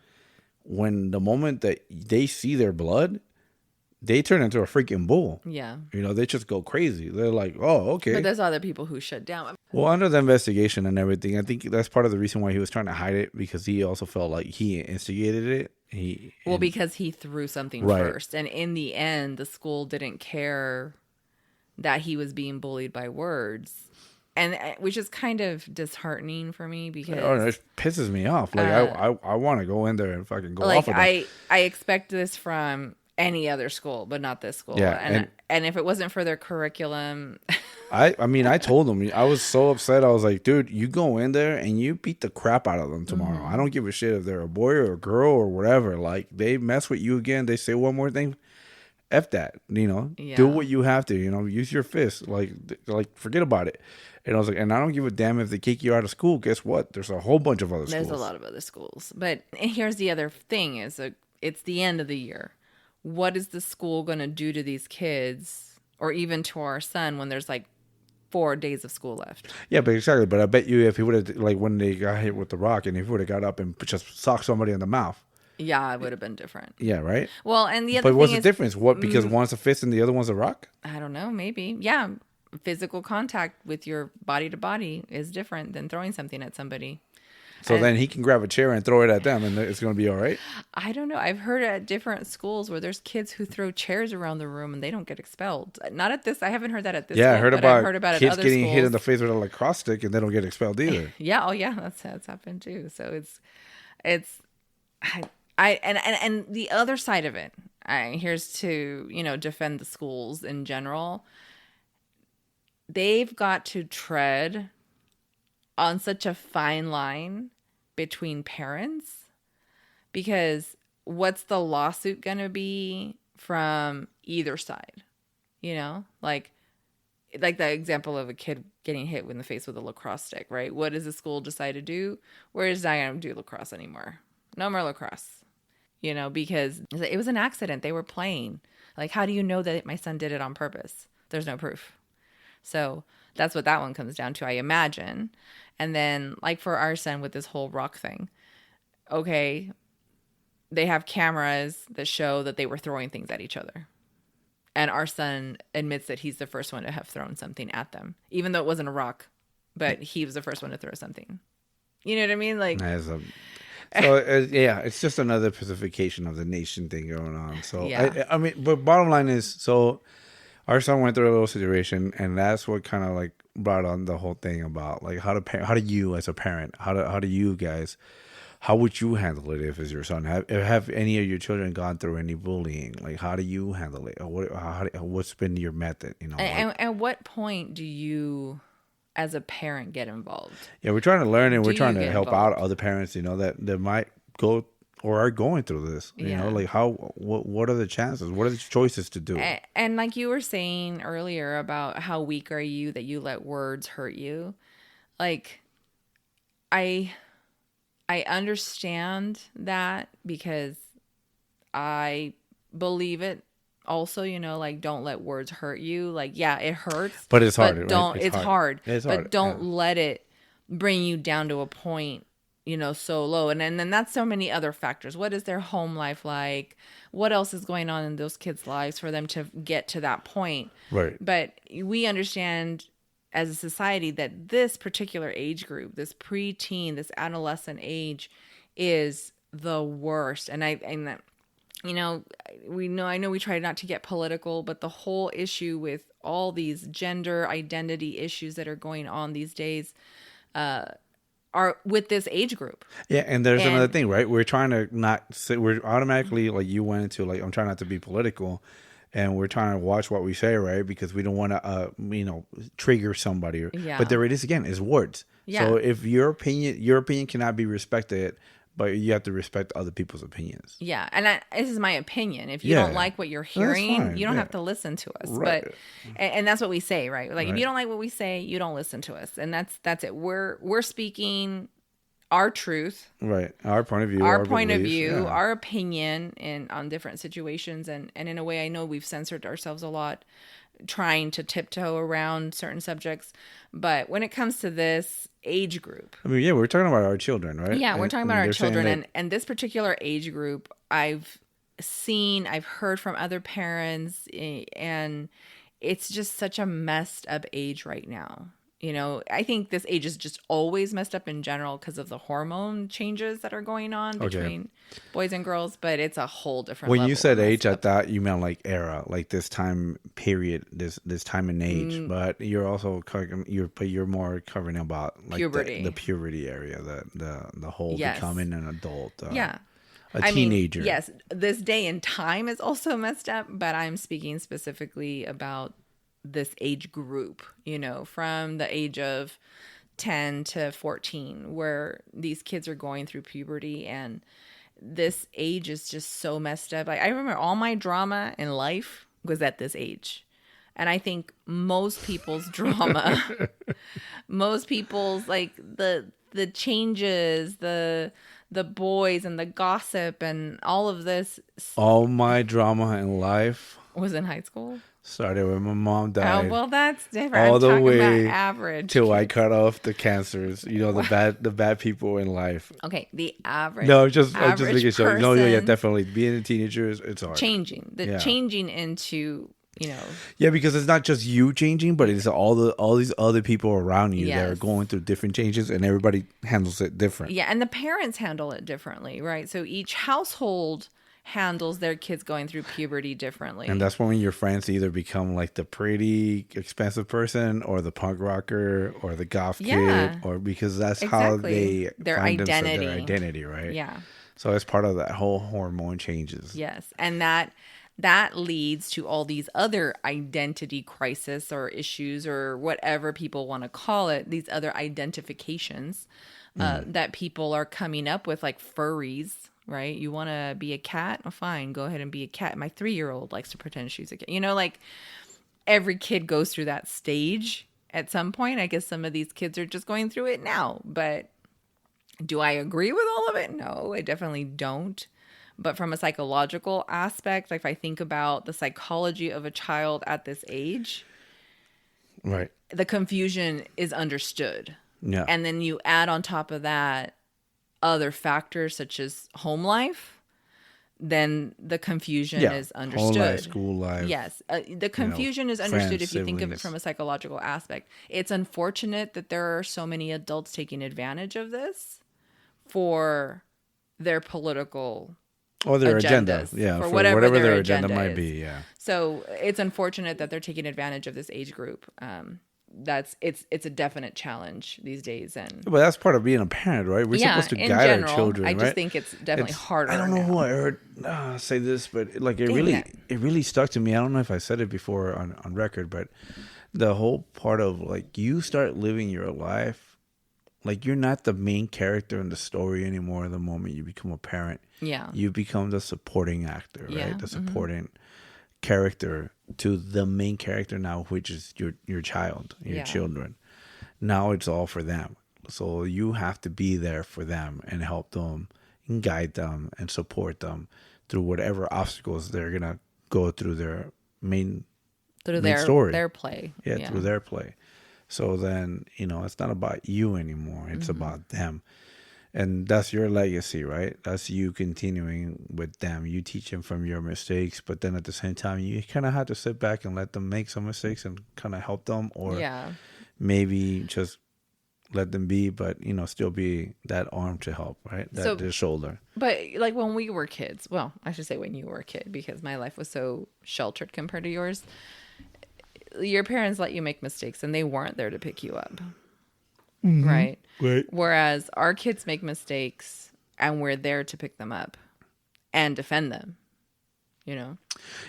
when the moment that they see their blood, they turn into a freaking bull. Yeah. You know, they just go crazy. They're like, oh, okay. But there's other people who shut down. Well, under the investigation and everything, I think that's part of the reason why he was trying to hide it, because he also felt like he instigated it. Because he threw something first. And in the end, the school didn't care that he was being bullied by words. And which is kind of disheartening for me, because it pisses me off. Like I want to go in there and fucking go off of them. I expect this from any other school, but not this school. Yeah, and if it wasn't for their curriculum, I mean, I told them, I was so upset. I was like, dude, you go in there and you beat the crap out of them tomorrow. Mm-hmm. I don't give a shit if they're a boy or a girl or whatever. Like, they mess with you again, they say one more thing, F that, you know, do what you have to, you know, use your fist, like forget about it. And I was like, and I don't give a damn if they kick you out of school. Guess what? There's a whole bunch of other schools. There's a lot of other schools. But here's the other thing is it's the end of the year. What is the school going to do to these kids, or even to our son, when there's like 4 days of school left? Yeah, but exactly. But I bet you if he would have, like when they got hit with the rock and if he would have got up and just socked somebody in the mouth. Yeah, it would have been different. Yeah, right? Well, and the other thing But what's the difference? What, because one's a fist and the other one's a rock? I don't know, maybe. Yeah, physical contact with your body to body is different than throwing something at somebody. So then he can grab a chair and throw it at them and it's going to be all right? I don't know. I've heard at different schools where there's kids who throw chairs around the room and they don't get expelled. Not at this. I haven't heard that at this school. Yeah, I heard about kids getting schools. Hit in the face with a lacrosse stick and they don't get expelled either. Yeah. Oh, yeah. That's happened too. So and the other side of it, here's to, defend the schools in general. They've got to tread on such a fine line between parents, because what's the lawsuit going to be from either side? Like the example of a kid getting hit in the face with a lacrosse stick, right? What does the school decide to do? We're just not going to do lacrosse anymore. No more lacrosse, because it was an accident. They were playing. Like, how do you know that my son did it on purpose? There's no proof. So that's what that one comes down to, I imagine. And then, like for our son with this whole rock thing, okay, they have cameras that show that they were throwing things at each other. And our son admits that he's the first one to have thrown something at them, even though it wasn't a rock, but he was the first one to throw something. You know what I mean? Like, it's just another pacification of the nation thing going on. So, yeah. I mean, but bottom line is, so our son went through a little situation, and that's what kind of like brought on the whole thing about like how do you as a parent, how do you guys, how would you handle it if it's your son? Have any of your children gone through any bullying? Like, how do you handle it? What's been your method? And at what point do you, as a parent, get involved? Yeah, we're trying to learn, and we're trying to help out other parents, that might go or are going through this. You know, like what are the chances? What are the choices to do? And like you were saying earlier about how weak are you that you let words hurt you. Like, I understand that, because I believe it also, like, don't let words hurt you. Like, yeah, it hurts, but it's hard. It's hard. But don't yeah. let it bring you down to a point, so low. And then that's so many other factors. What is their home life like? What else is going on in those kids' lives for them to get to that point? Right. But we understand as a society that this particular age group, this preteen, this adolescent age, is the worst. And you know, I know we try not to get political, but the whole issue with all these gender identity issues that are going on these days are with this age group. Yeah, and there's another And thing, right? We're trying to not say, we're automatically, like you went into, like, I'm trying not to be political, and we're trying to watch what we say, right? Because we don't want to, trigger somebody. Yeah. But there it is again, is words. Yeah. So if your opinion cannot be respected, but you have to respect other people's opinions. yeah, and this is my opinion. If you Yeah. don't like what you're That's hearing, fine, you don't yeah. have to listen to us. Right. But and that's what we say, right? Like if Right. you don't like what we say, you don't listen to us, and that's it. We're speaking our truth, Right. Our point of view. our point of beliefs, view, yeah. our opinion on different situations, and in a way, I know we've censored ourselves a lot, trying to tiptoe around certain subjects. But when it comes to this age group, I mean, yeah, we're talking about our children, right? yeah, we're talking about our they're saying children, that- and this particular age group, I've heard from other parents, and it's just such a messed up age right now. You know, I think this age is just always messed up in general because of the hormone changes that are going on between boys and girls, but it's a whole different When level you said of age, messed I up. thought you meant like era, like this time period, this time and age. But you're also covering, you're more covering about like Puberty. the puberty area, the whole Yes. becoming an adult, Yeah. a teenager. Mean, yes, this day and time is also messed up, but I'm speaking specifically about this age group, you know, from the age of 10 to 14, where these kids are going through puberty, and this age is just so messed up. Like I remember all my drama in life was at this age. And I think most people's drama, most people's like the changes, the boys and the gossip and all of this All my drama in life was in high school. started when my mom Oh, died. well, that's different. All I'm the talking way about average. till I cut off the cancers, the bad people in life. Okay, the average. No, I'm just average making sure. No, yeah, person definitely. Being a teenager, it's hard. changing. Yeah. Changing into, you know. Yeah, because it's not just you changing, but it's all these other people around you that are Yes. going through different changes, and everybody handles it different. Yeah, and the parents handle it differently, right? So each household handles their kids going through puberty differently. And that's when your friends either become like the pretty expensive person, or the punk rocker, or the goth Yeah. kid, or because that's how Exactly. they Their find themselves, identity. their identity, right? Yeah. So it's part of that whole hormone changes. Yes. And that leads to all these other identity crisis or issues or whatever people want to call it, these other identifications that people are coming up with, like furries, right? You want to be a cat? Oh, fine, go ahead and be a cat. My 3-year-old likes to pretend she's a cat. You know, like every kid goes through that stage at some point. I guess some of these kids are just going through it now, but do I agree with all of it? No, I definitely don't. But from a psychological aspect, like if I think about the psychology of a child at this age, Right. the confusion is understood. Yeah. And then you add on top of that other factors such as home life, then the confusion is understood. Whole life, school life. Yes. The confusion is understood friends, if you think of it siblings. from a psychological aspect. It's unfortunate that there are so many adults taking advantage of this for their political Or their agenda. agendas, Yeah. for For whatever whatever their their agenda agenda might is. be. Yeah. So it's unfortunate that they're taking advantage of this age group. It's a definite challenge these days, and But that's part of being a parent, right? We're supposed to in guide general, our children, I right? just think it's definitely harder. I don't know now. who I heard say this, but like Dang it. it really stuck to me. I don't know if I said it before on record, but the whole part of like you start living your life, like you're not the main character in the story anymore. The moment you become a parent, Yeah, you become the supporting actor, right? Yeah, The supporting character to the main character now, which is your child, your Yeah. children. Now it's all for them. So you have to be there for them and help them and guide them and support them through whatever obstacles they're going to go through their main through main story. their play. through their play. So then, it's not about you anymore. It's Mm-hmm. about them. And that's your legacy, right? That's you continuing with them. You teach them from your mistakes, but then at the same time, you kind of have to sit back and let them make some mistakes and kind of help them, or Yeah. maybe just let them be, but still be that arm to help, right? So, The shoulder. but like when we were kids, well, I should say when you were a kid, because my life was so sheltered compared to yours. Your parents let you make mistakes, and they weren't there to pick you up, right? Right. Whereas our kids make mistakes, and we're there to pick them up and defend them.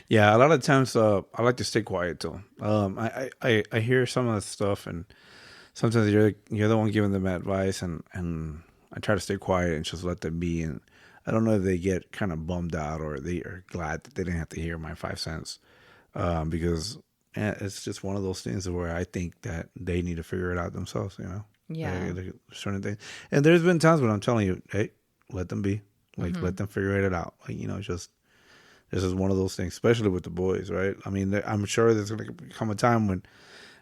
Yeah, a lot of times I like to stay quiet too. I hear some of the stuff, and sometimes you're the one giving them advice, and I try to stay quiet and just let them be. And I don't know if they get kind of bummed out or they are glad that they didn't have to hear my 5 cents, because it's just one of those things where I think that they need to figure it out themselves. Yeah. Certain things. And there's been times when I'm telling you, hey, let them be, like let them figure it out. Like just. This is one of those things, especially with the boys, right? I mean, I'm sure there's going to come a time when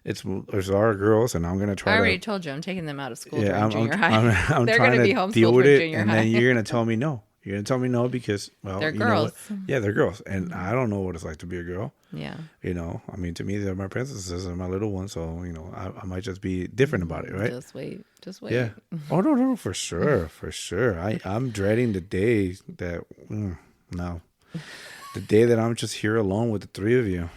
there's our girls, and I'm going to try. I already told you I'm taking them out of school during junior high. I'm They're going to be deal homeschooled with for it, junior and high. then you're going to tell me no. You're going to tell me no because, well, they're you girls. know what? Yeah, they're girls, and I don't know what it's like to be a girl. Yeah. I mean, to me, they're my princesses and my little ones, so I might just be different about it, right? Just wait. Yeah. Oh no, for sure. I'm dreading the day that no. The day that I'm just here alone with the three of you,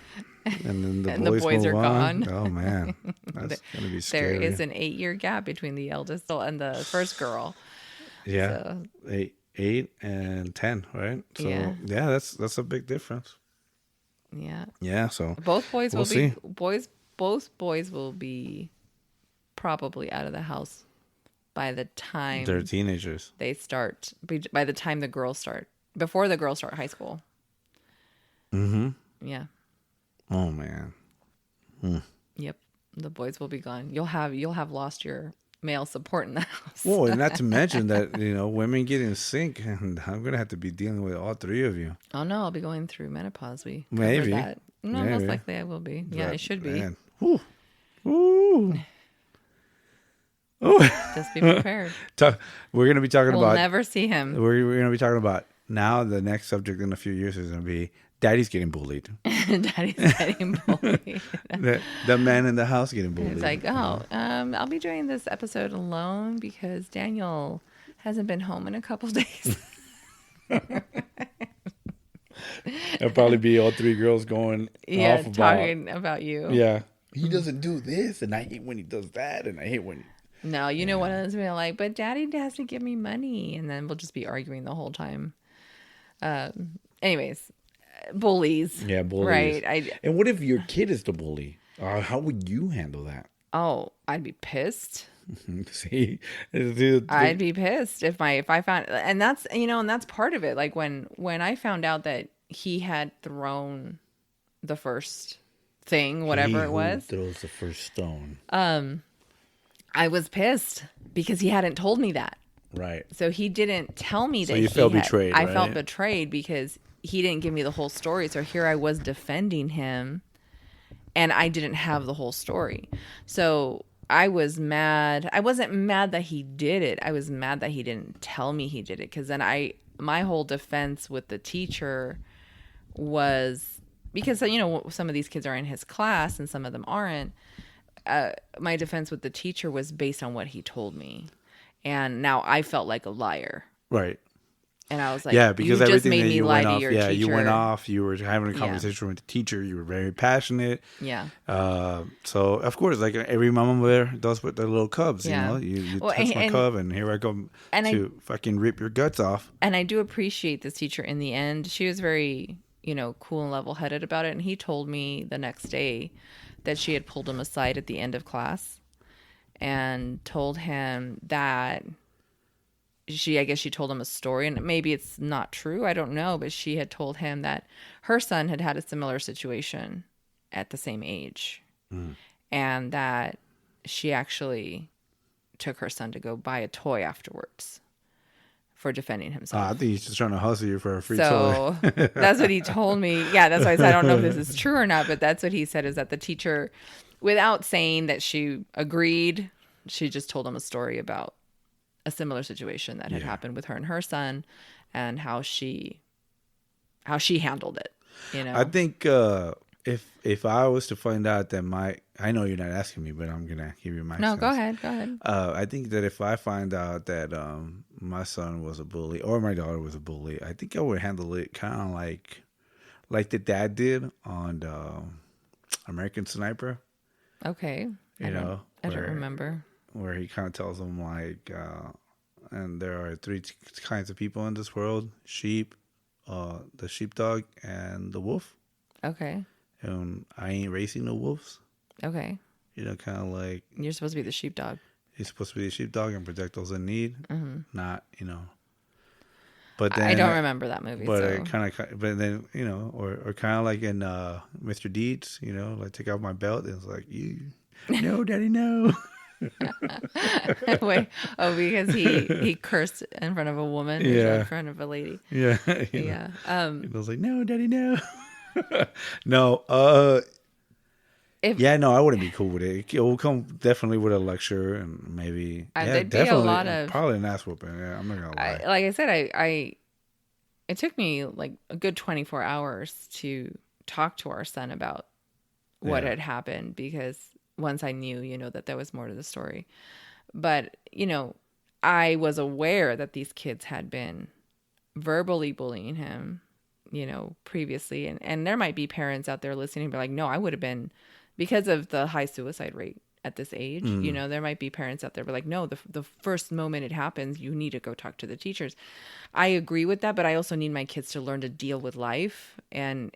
and then the boys are on. gone. Oh man, that's gonna be scary. There is an 8-year gap between the eldest and the first girl. Yeah, so. 8 and 10, right? So yeah, that's a big difference. Yeah. Yeah. So both boys we'll will see. be both boys will be probably out of the house by the time they're teenagers. They start by the time the girls start, before the girls start high school. Mm-hmm. Yeah. Oh man. Yep. The boys will be gone. You'll have lost your male support in the house. Well, and not to mention that women get in sync, and I'm gonna have to be dealing with all three of you. Oh no, I'll be going through menopause. Maybe. That. No, Maybe. most likely I will be. Yeah, I should be. Ooh. Ooh. Just be prepared. We're gonna be talking about. We'll never see him. We're gonna be talking about now. The next subject in a few years is gonna be Daddy's getting bullied. Daddy's getting bullied. the man in the house getting bullied. It's like, I'll be doing this episode alone because Daniel hasn't been home in a couple days. It'll probably be all three girls going off talking about you. Yeah. He doesn't do this, and I hate when he does that, and I hate when... No, you know what it's been like, but Daddy has to give me money, and then we'll just be arguing the whole time. Anyways, bullies. Yeah, bullies. Right. And what if your kid is the bully? How would you handle that? Oh, I'd be pissed. See, I'd be pissed if I found, and that's part of it. Like when I found out that he had thrown the first thing, whatever it was, throws the first stone. I was pissed because he hadn't told me that. Right. So he didn't tell me that. So you felt betrayed. I felt betrayed because he didn't give me the whole story. So here I was defending him, and I didn't have the whole story. So I was mad. I wasn't mad that he did it. I was mad that he didn't tell me he did it. Because then my whole defense with the teacher was, because some of these kids are in his class and some of them aren't. My defense with the teacher was based on what he told me. And now I felt like a liar. Right. And I was like, yeah, because you just everything made that me you lie went to off, your teacher. you went off. You were having a conversation with the teacher. You were very passionate. Yeah. So of course, like every mama bear does with their little cubs. Yeah. You touch my cub, and here I come to fucking rip your guts off. And I do appreciate this teacher. In the end, she was very, cool and level-headed about it. And he told me the next day that she had pulled him aside at the end of class and told him that I guess she told him a story, and maybe it's not true, I don't know, but she had told him that her son had had a similar situation at the same age, and that she actually took her son to go buy a toy afterwards for defending himself. I think he's just trying to hustle you for a free toy. That's what he told me. Yeah, that's why I said I don't know if this is true or not, but that's what he said, is that the teacher, without saying that she agreed, she just told him a story about a similar situation that had happened with her and her son, and how she handled it. I think if I was to find out that I know you're not asking me, but I'm gonna give you my No, sense. go ahead. Go ahead. I think that if I find out that my son was a bully or my daughter was a bully, I think I would handle it kind of like the dad did on American Sniper. Okay. You know, I don't remember. where he kind of tells them like, and there are three kinds of people in this world: sheep, the sheepdog, and the wolf. Okay. And I ain't racing no wolves. Okay. You know, kind of like You're supposed to be the sheepdog. he's supposed to be a sheepdog and protect those in need, not But then I don't remember that movie. But So. it but then or kind of like in Mr. Deeds, like take off my belt and it's like no, daddy, no. Wait, because he cursed in front of a woman, or in front of a lady. Yeah, yeah. I was like, no, daddy, no. No, no, I wouldn't be cool with it. It will come definitely with a lecture and maybe there'd be definitely a lot of probably an ass whooping. Yeah, I'm not gonna lie. Like I said, it took me like a good 24 hours to talk to our son about what had happened, because once I knew, that there was more to the story. But, I was aware that these kids had been verbally bullying him, previously. And there might be parents out there listening and be like, no, I would have been, because of the high suicide rate at this age, there might be parents out there be like, no, the first moment it happens, you need to go talk to the teachers. I agree with that, but I also need my kids to learn to deal with life, and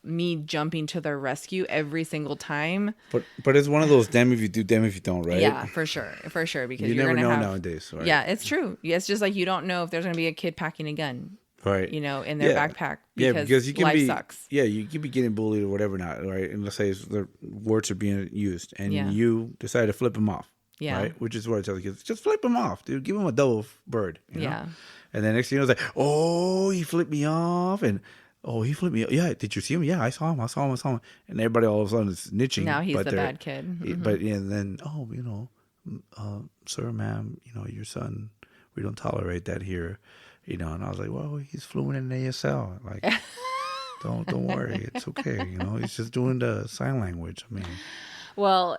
me jumping to their rescue every single time. But it's one of those damn if you do, damn if you don't, right? Yeah, for sure, because you you're never gonna know have, nowadays, right? Yeah, it's true. Yeah, it's just like you don't know if there's gonna be a kid packing a gun, right? In their backpack, because you can life sucks. Yeah, you can be getting bullied or whatever, not right. And let's say the words are being used, and you decide to flip them off. Yeah. Right? Which is what I tell the kids: just flip them off, dude. Give them a double bird. Yeah. And then next thing you know, it's like, oh, he flipped me off, and oh, he flipped me off. Yeah, did you see him? Yeah, I saw him. And everybody all of a sudden is snitching. Now he's the bad kid. Mm-hmm. But then, sir, ma'am, your son, we don't tolerate that here. And I was like, well, he's fluent in ASL. Like, don't worry, it's okay. He's just doing the sign language. I mean, well,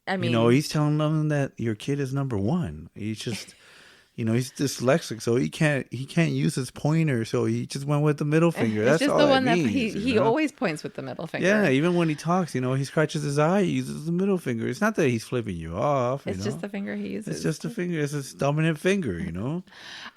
he's telling them that your kid is number one. He's just. He's dyslexic, so he can't use his pointer, so he just went with the middle finger. That's just all the one that that means, he always points with the middle finger. Yeah, even when he talks, he scratches his eye, he uses the middle finger. It's not that he's flipping you off. It's just the finger he uses. It's just the finger. It's his dominant finger.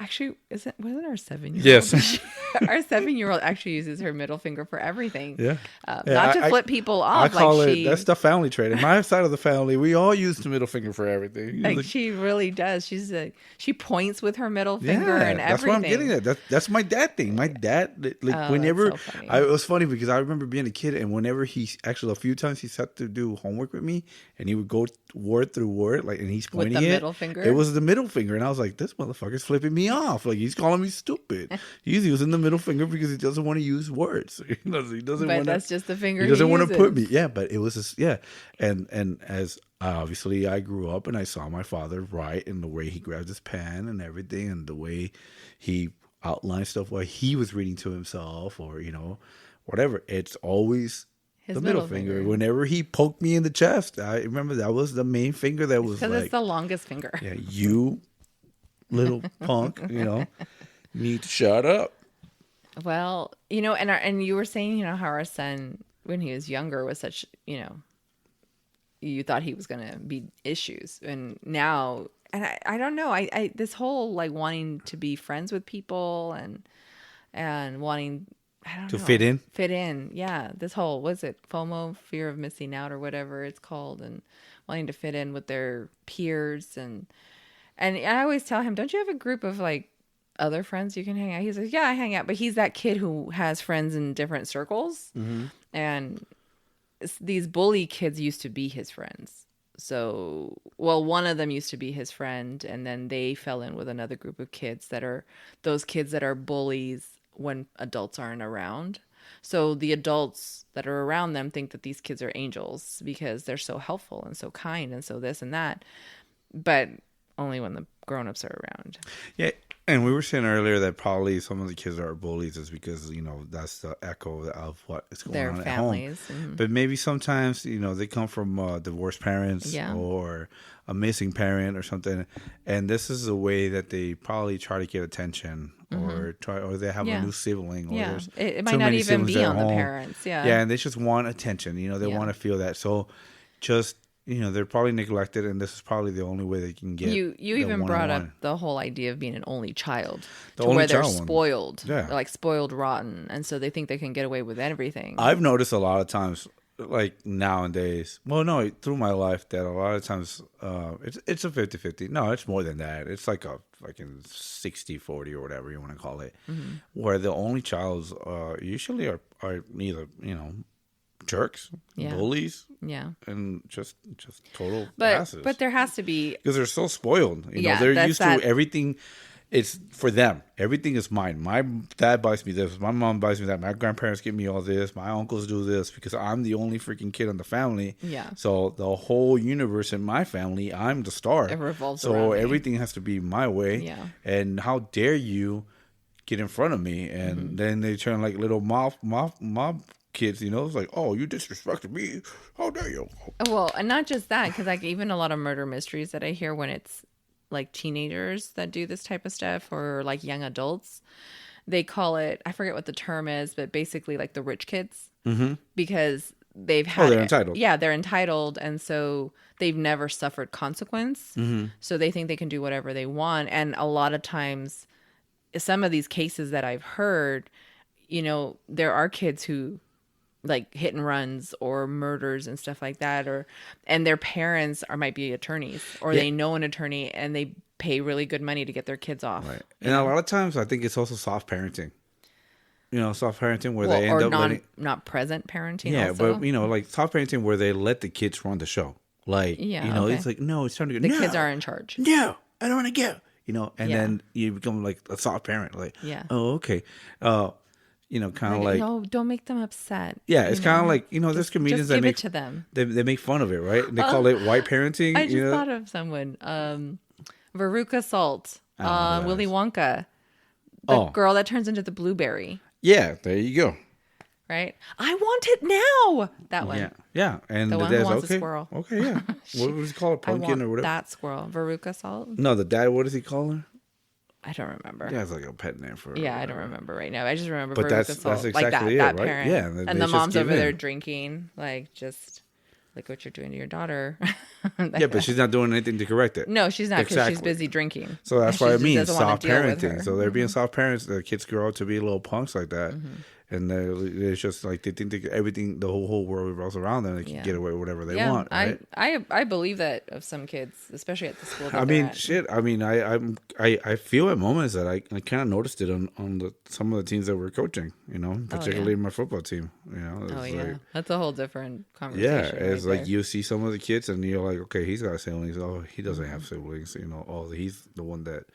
Actually, wasn't our 7-year-old? Yes. Our 7-year-old actually uses her middle finger for everything. Yeah. Not to flip people off. I call that's the family trait. In my side of the family, we all use the middle finger for everything. Like she really does. She points with her middle finger and everything. That's what I'm getting at. That's my dad thing. My dad, whenever that's so funny. it was funny because I remember being a kid, and whenever a few times he sat to do homework with me, and he would go word through word, and he's pointing with the it. Middle finger. It was the middle finger, and I was like, this motherfucker's flipping me off. Like he's calling me stupid. He's using the middle finger because he doesn't want to use words. He doesn't. But that's just the finger. He doesn't want to put me. Yeah, but it was just and as. Obviously, I grew up and I saw my father write, and the way he grabbed his pen and everything, and the way he outlined stuff while he was reading to himself, or whatever. It's always his the middle finger. Whenever he poked me in the chest, I remember that was the main finger that was because it's the longest finger. Yeah, you little punk, need to shut up. Well, and you were saying, how our son when he was younger was such, you thought he was going to be issues. And now, and I don't know, I this whole like wanting to be friends with people and wanting, I don't know. To fit in? Fit in, yeah. This whole, what's it, FOMO, fear of missing out or whatever it's called, and wanting to fit in with their peers. And I always tell him, don't you have a group of like other friends you can hang out? He's like, yeah, I hang out. But he's that kid who has friends in different circles. Mm-hmm. And these bully kids used to be his friends. So, well, one of them used to be his friend, and then they fell in with another group of kids that are those kids that are bullies when adults aren't around. So the adults that are around them think that these kids are angels because they're so helpful and so kind and so this and that, but only when the grown-ups are around. Yeah, And we were saying earlier that probably some of the kids that are bullies is because, that's the echo of what is going Their on at home. families. But maybe sometimes, they come from divorced parents Yeah. or a missing parent or something. And this is a way that they probably try to get attention or they have a new sibling. Or Yeah. there's It might too not many even siblings be at on the home. parents. Yeah. Yeah, and they just want attention. They want to feel that. So just, they're probably neglected, and this is probably the only way they can get. You even brought up the whole idea of being an only child, to where they're spoiled, they're like spoiled rotten, and so they think they can get away with everything. I've noticed a lot of times, like nowadays, well, no, through my life, that a lot of times it's a 50-50. No, it's more than that. It's like a 60-40 or whatever you want to call it, where the only childs usually are either jerks, bullies, and just total asses. But there has to be, because they're so spoiled. They're used to everything. It's for them. Everything is mine. My dad buys me this. My mom buys me that. My grandparents give me all this. My uncles do this because I'm the only freaking kid in the family. Yeah. So the whole universe in my family, I'm the star. It revolves around me. So everything has to be my way. Yeah. And how dare you get in front of me? And then they turn like little mob kids, it's like, oh, you disrespected me. How dare you? Well, and not just that, because like even a lot of murder mysteries that I hear when it's like teenagers that do this type of stuff, or like young adults, they call it, I forget what the term is, but basically like the rich kids, because they've had they're entitled. Yeah, they're entitled, and so they've never suffered consequence, so they think they can do whatever they want. And a lot of times, some of these cases that I've heard, there are kids who like hit and runs or murders and stuff like that, and their parents might be attorneys, or they know an attorney, and they pay really good money to get their kids off. Right. And a lot of times I think it's also soft parenting. Soft parenting where they end up not present parenting. Yeah, also. but like soft parenting where they let the kids run the show. Like, it's like, no, it's time to go. The kids are in charge. No, I don't want to go. Then you become like a soft parent. Like, oh, okay. Kind of like, no, don't make them upset. Yeah, it's kind of like, there's comedians that make it to them. They make fun of it, right? They call it white parenting. I just thought of someone, Veruca Salt, Willy Wonka, the girl that turns into the blueberry. Yeah, there you go. Right, I want it now. That one. Yeah, and the one who wants a squirrel. Okay, yeah. What was he called? Pumpkin or whatever. That squirrel, Veruca Salt. No, the dad. What does he call her? I don't remember. Yeah, it's like a pet name for her. Yeah, I don't remember right now. I just remember. But that's exactly like that, it, that right? Parent. Yeah, and the mom's over there drinking, like just like what you're doing to your daughter. Yeah, but she's not doing anything to correct it. No, she's not, because she's busy drinking. So that's what I mean, soft parenting. So they're being soft parents. The kids grow up to be little punks like that. And it's just like they think everything, the whole world revolves around them. They can get away with whatever they want. Right? I believe that of some kids, especially at the school. I mean, shit. I mean, I feel at moments that I kind of noticed it on some of the teams that we're coaching. Particularly my football team. That's a whole different conversation. Yeah, it's like you see some of the kids and you're like, okay, he's got siblings. Oh, he doesn't have siblings. He's the one that.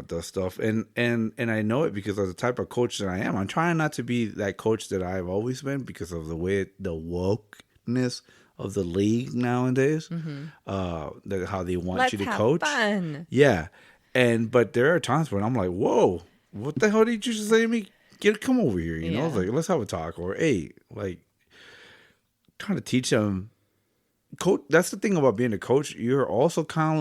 Does stuff. And I know it because of the type of coach that I am. I'm trying not to be that coach that I've always been because of the wokeness of the league nowadays. How they want you to coach. Fun. Yeah. But there are times when I'm like, whoa, what the hell did you just say to me? Come over here. It's like, let's have a talk. Or, hey, like, trying to teach them. Coach. That's the thing about being a coach. You're also kind of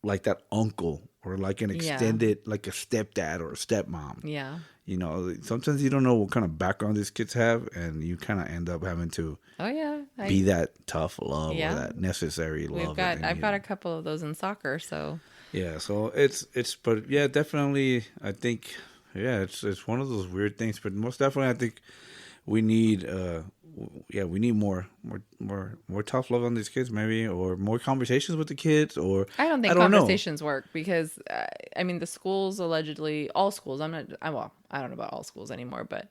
like that uncle. Or like an extended, like a stepdad or a stepmom. Yeah. Sometimes you don't know what kind of background these kids have, and you kind of end up having to be that tough love or that necessary love. I've got a couple of those in soccer, so. Yeah, so but yeah, definitely, I think, it's one of those weird things, but most definitely, I think we need we need more tough love on these kids, maybe, or more conversations with the kids, or I don't think conversations work because I mean the schools allegedly, all schools. I don't know about all schools anymore, but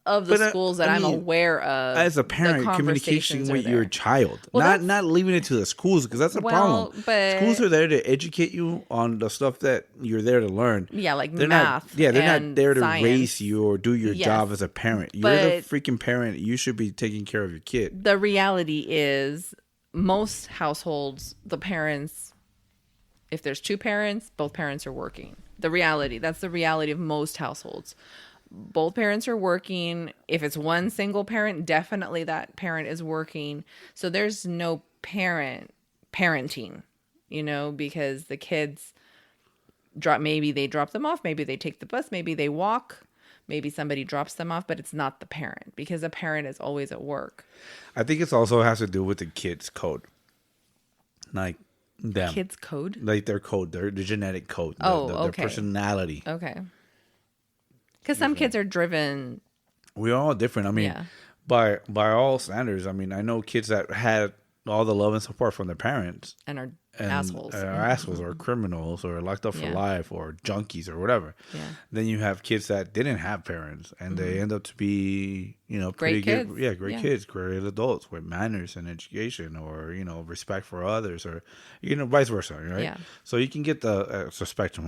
of the schools that I'm aware of, as a parent, communication with your child, not leaving it to the schools, because that's a problem. But schools are there to educate you on the stuff that you're there to learn. Yeah, like they're math. They're not there to raise you or do your job as a parent. You're the freaking parent. You should be taking care of your kid. The reality is, most households, the parents If there's two parents, both parents are working. That's the reality of most households. Both parents are working. If it's one single parent, definitely that parent is working. So there's no parenting, because the kids maybe they drop them off, maybe they take the bus, maybe they walk, maybe somebody drops them off, but it's not the parent because the parent is always at work. I think it also has to do with the kids' code. Like them. Kids' code? Like their code, their genetic code. Okay. Their personality. Okay. Because some kids are driven. We're all different. I mean, by all standards, I mean, I know kids that had all the love and support from their parents. And are assholes. Assholes or criminals or locked up for life or junkies or whatever. Yeah. Then you have kids that didn't have parents and they end up to be, pretty great kids. good. Yeah, great kids, great adults with manners and education or, respect for others or, vice versa, right? Yeah. So you can get the spectrum,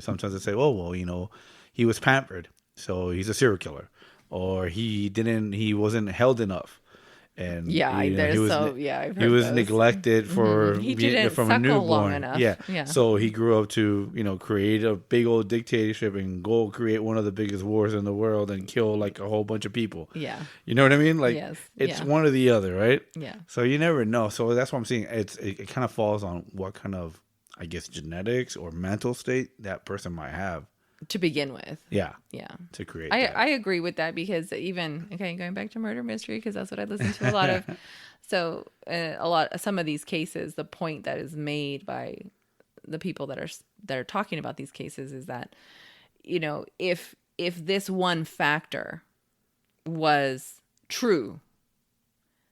sometimes they say, oh, well, he was pampered, so he's a serial killer. Or he wasn't held enough. And he was neglected for he didn't from suckle a newborn. long enough. Yeah. So he grew up to create a big old dictatorship and go create one of the biggest wars in the world and kill like a whole bunch of people. Yeah. You know what I mean? Like it's one or the other, right? Yeah. So you never know. So that's what I'm saying. It kind of falls on what kind of, I guess, genetics or mental state that person might have. To begin with. Yeah. To create that. I agree with that because going back to murder mystery, because that's what I listen to a lot of. So some of these cases, the point that is made by the people that are talking about these cases is that, if this one factor was true,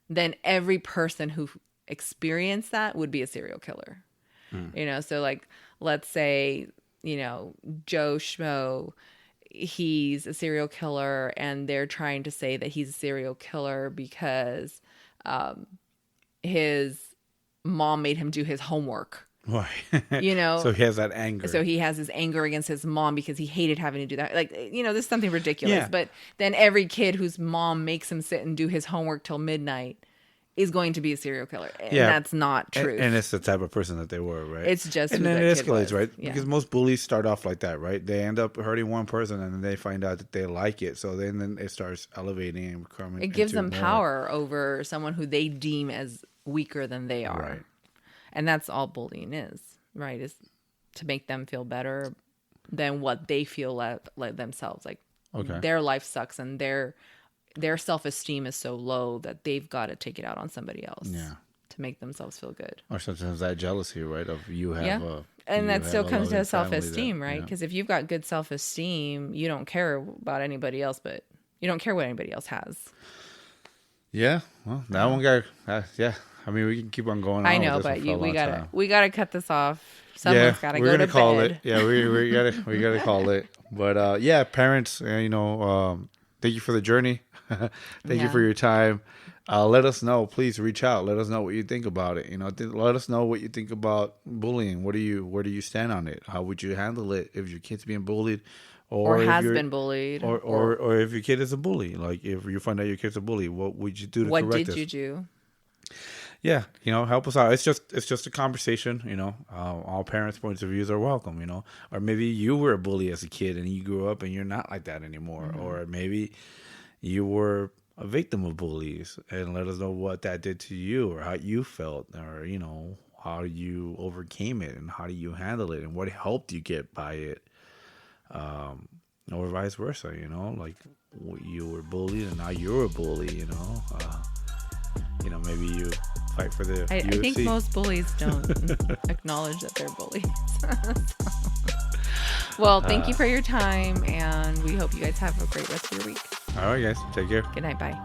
then every person who experienced that would be a serial killer. So like, let's say, Joe Schmo, he's a serial killer and they're trying to say that he's a serial killer because his mom made him do his homework. Why? So he has that anger. So he has his anger against his mom because he hated having to do that. Like, this is something ridiculous. Yeah. But then every kid whose mom makes him sit and do his homework till midnight is going to be a serial killer. And that's not true. And it's the type of person that they were, right? It's just and then it escalates, right? Yeah. Because most bullies start off like that, right? They end up hurting one person and then they find out that they like it. So then it starts elevating and becoming. It gives them power over someone who they deem as weaker than they are. Right. And that's all bullying is, right? Is to make them feel better than what they feel like themselves. Like their life sucks and their self-esteem is so low that they've got to take it out on somebody else to make themselves feel good. Or sometimes that jealousy, right? Of you have and that still comes to self-esteem, right? Because if you've got good self-esteem, you don't care about anybody else, but you don't care what anybody else has. Yeah. Well, that one guy, I mean, we can keep on going. I know, but we gotta cut this off. Someone's gotta go to call bed. It. Yeah, we gotta call it. But parents, thank you for the journey. Thank you for your time. Let us know. Please reach out. Let us know what you think about it. Let us know what you think about bullying. Where do you stand on it? How would you handle it if your kid's being bullied, or has been bullied, or if your kid is a bully? Like if you find out your kid's a bully, what would you do to correct it? What did you do? Yeah, help us out. It's just a conversation. All parents' points of views are welcome. Or maybe you were a bully as a kid and you grew up and you're not like that anymore. Or maybe you were a victim of bullies, and let us know what that did to you or how you felt, or how you overcame it and how do you handle it and what helped you get by it, or vice versa. Like you were bullied and now you're a bully. Maybe you fight for the UFC. I think most bullies don't acknowledge that they're bullies. Well, thank you for your time, and we hope you guys have a great rest of your week. All right, guys. Take care. Good night. Bye.